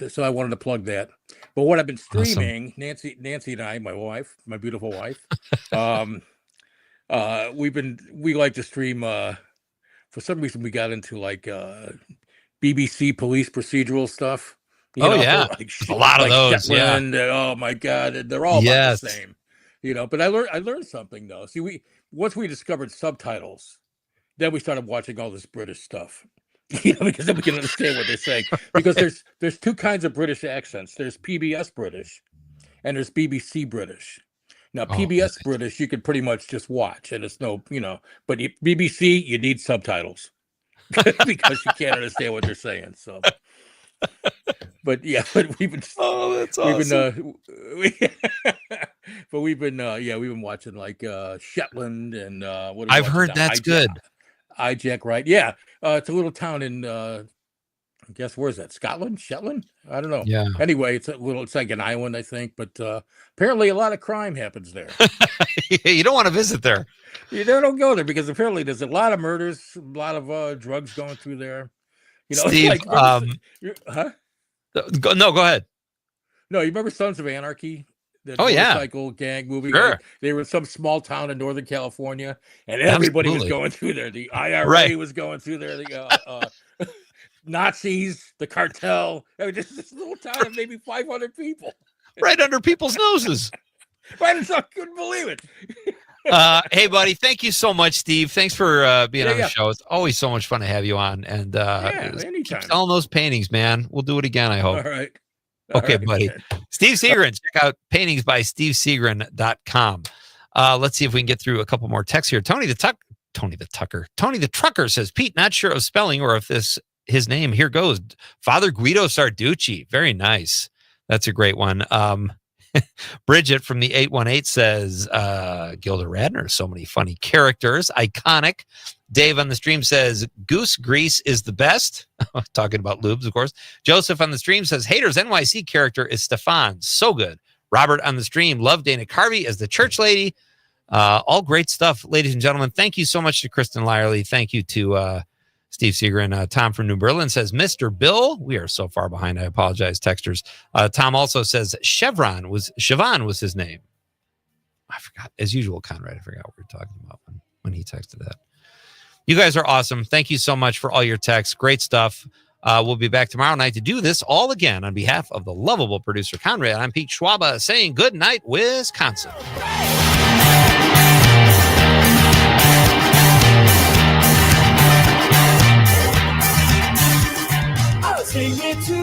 so I wanted to plug that. But what I've been streaming, Nancy and I, my wife, my beautiful wife, we like to stream. For some reason, we got into like BBC police procedural stuff. Like, a lot of those. Shetland, oh my God, they're all about the same. But I learned something though. See, once we discovered subtitles, then we started watching all this British stuff. Because then we can understand what they're saying. Because there's two kinds of British accents. There's PBS British, and there's BBC British. Now PBS British you could pretty much just watch, and it's no, But BBC you need subtitles because you can't understand what they're saying. So. But we've been. Oh, that's awesome. We've been watching like Shetland and what. I've heard that's good. Jack Wright. Yeah, it's a little town in, I guess, where is that? Scotland? Shetland? I don't know. Yeah. Anyway, it's like an island, I think. But apparently a lot of crime happens there. You don't want to visit there. You don't go there because apparently there's a lot of murders, a lot of drugs going through there. You know, Steve, it's like, No, go ahead. No, you remember Sons of Anarchy? The motorcycle gang movie. Sure. Like, they were in some small town in Northern California, and everybody was going through there. The IRA was going through there. The Nazis, the cartel. I mean, this little town of maybe 500 people. Right under people's noses. Right, I couldn't believe it. Hey, buddy, thank you so much, Steve. Thanks for being on the Yeah. show. It's always so much fun to have you on. And anytime. keep selling those paintings, man. We'll do it again, I hope. All right. Okay, right. buddy. Steve Segrin. Check out paintings by stevesegrin.com. Let's see if we can get through a couple more texts here. Tony the Trucker says, Pete, not sure of spelling or if his name. Here goes. Father Guido Sarducci. Very nice. That's a great one. Bridget from the 818 says, Gilda Radner, so many funny characters. Iconic. Dave on the stream says, Goose Grease is the best. Talking about lubes, of course. Joseph on the stream says, Haters NYC character is Stefan. So good. Robert on the stream, love Dana Carvey as the church lady. All great stuff, ladies and gentlemen. Thank you so much to Kristen Lyerly. Thank you to Steve Segrin. Tom from New Berlin says, Mr. Bill. We are so far behind. I apologize, texters. Tom also says Siobhan was his name. I forgot. As usual, Conrad, I forgot what we were talking about when he texted that. You guys are awesome. Thank you so much for all your texts. Great stuff. We'll be back tomorrow night to do this all again. On behalf of the lovable producer, Conrad, I'm Pete Schwaba saying good night, Wisconsin. I'll sing it to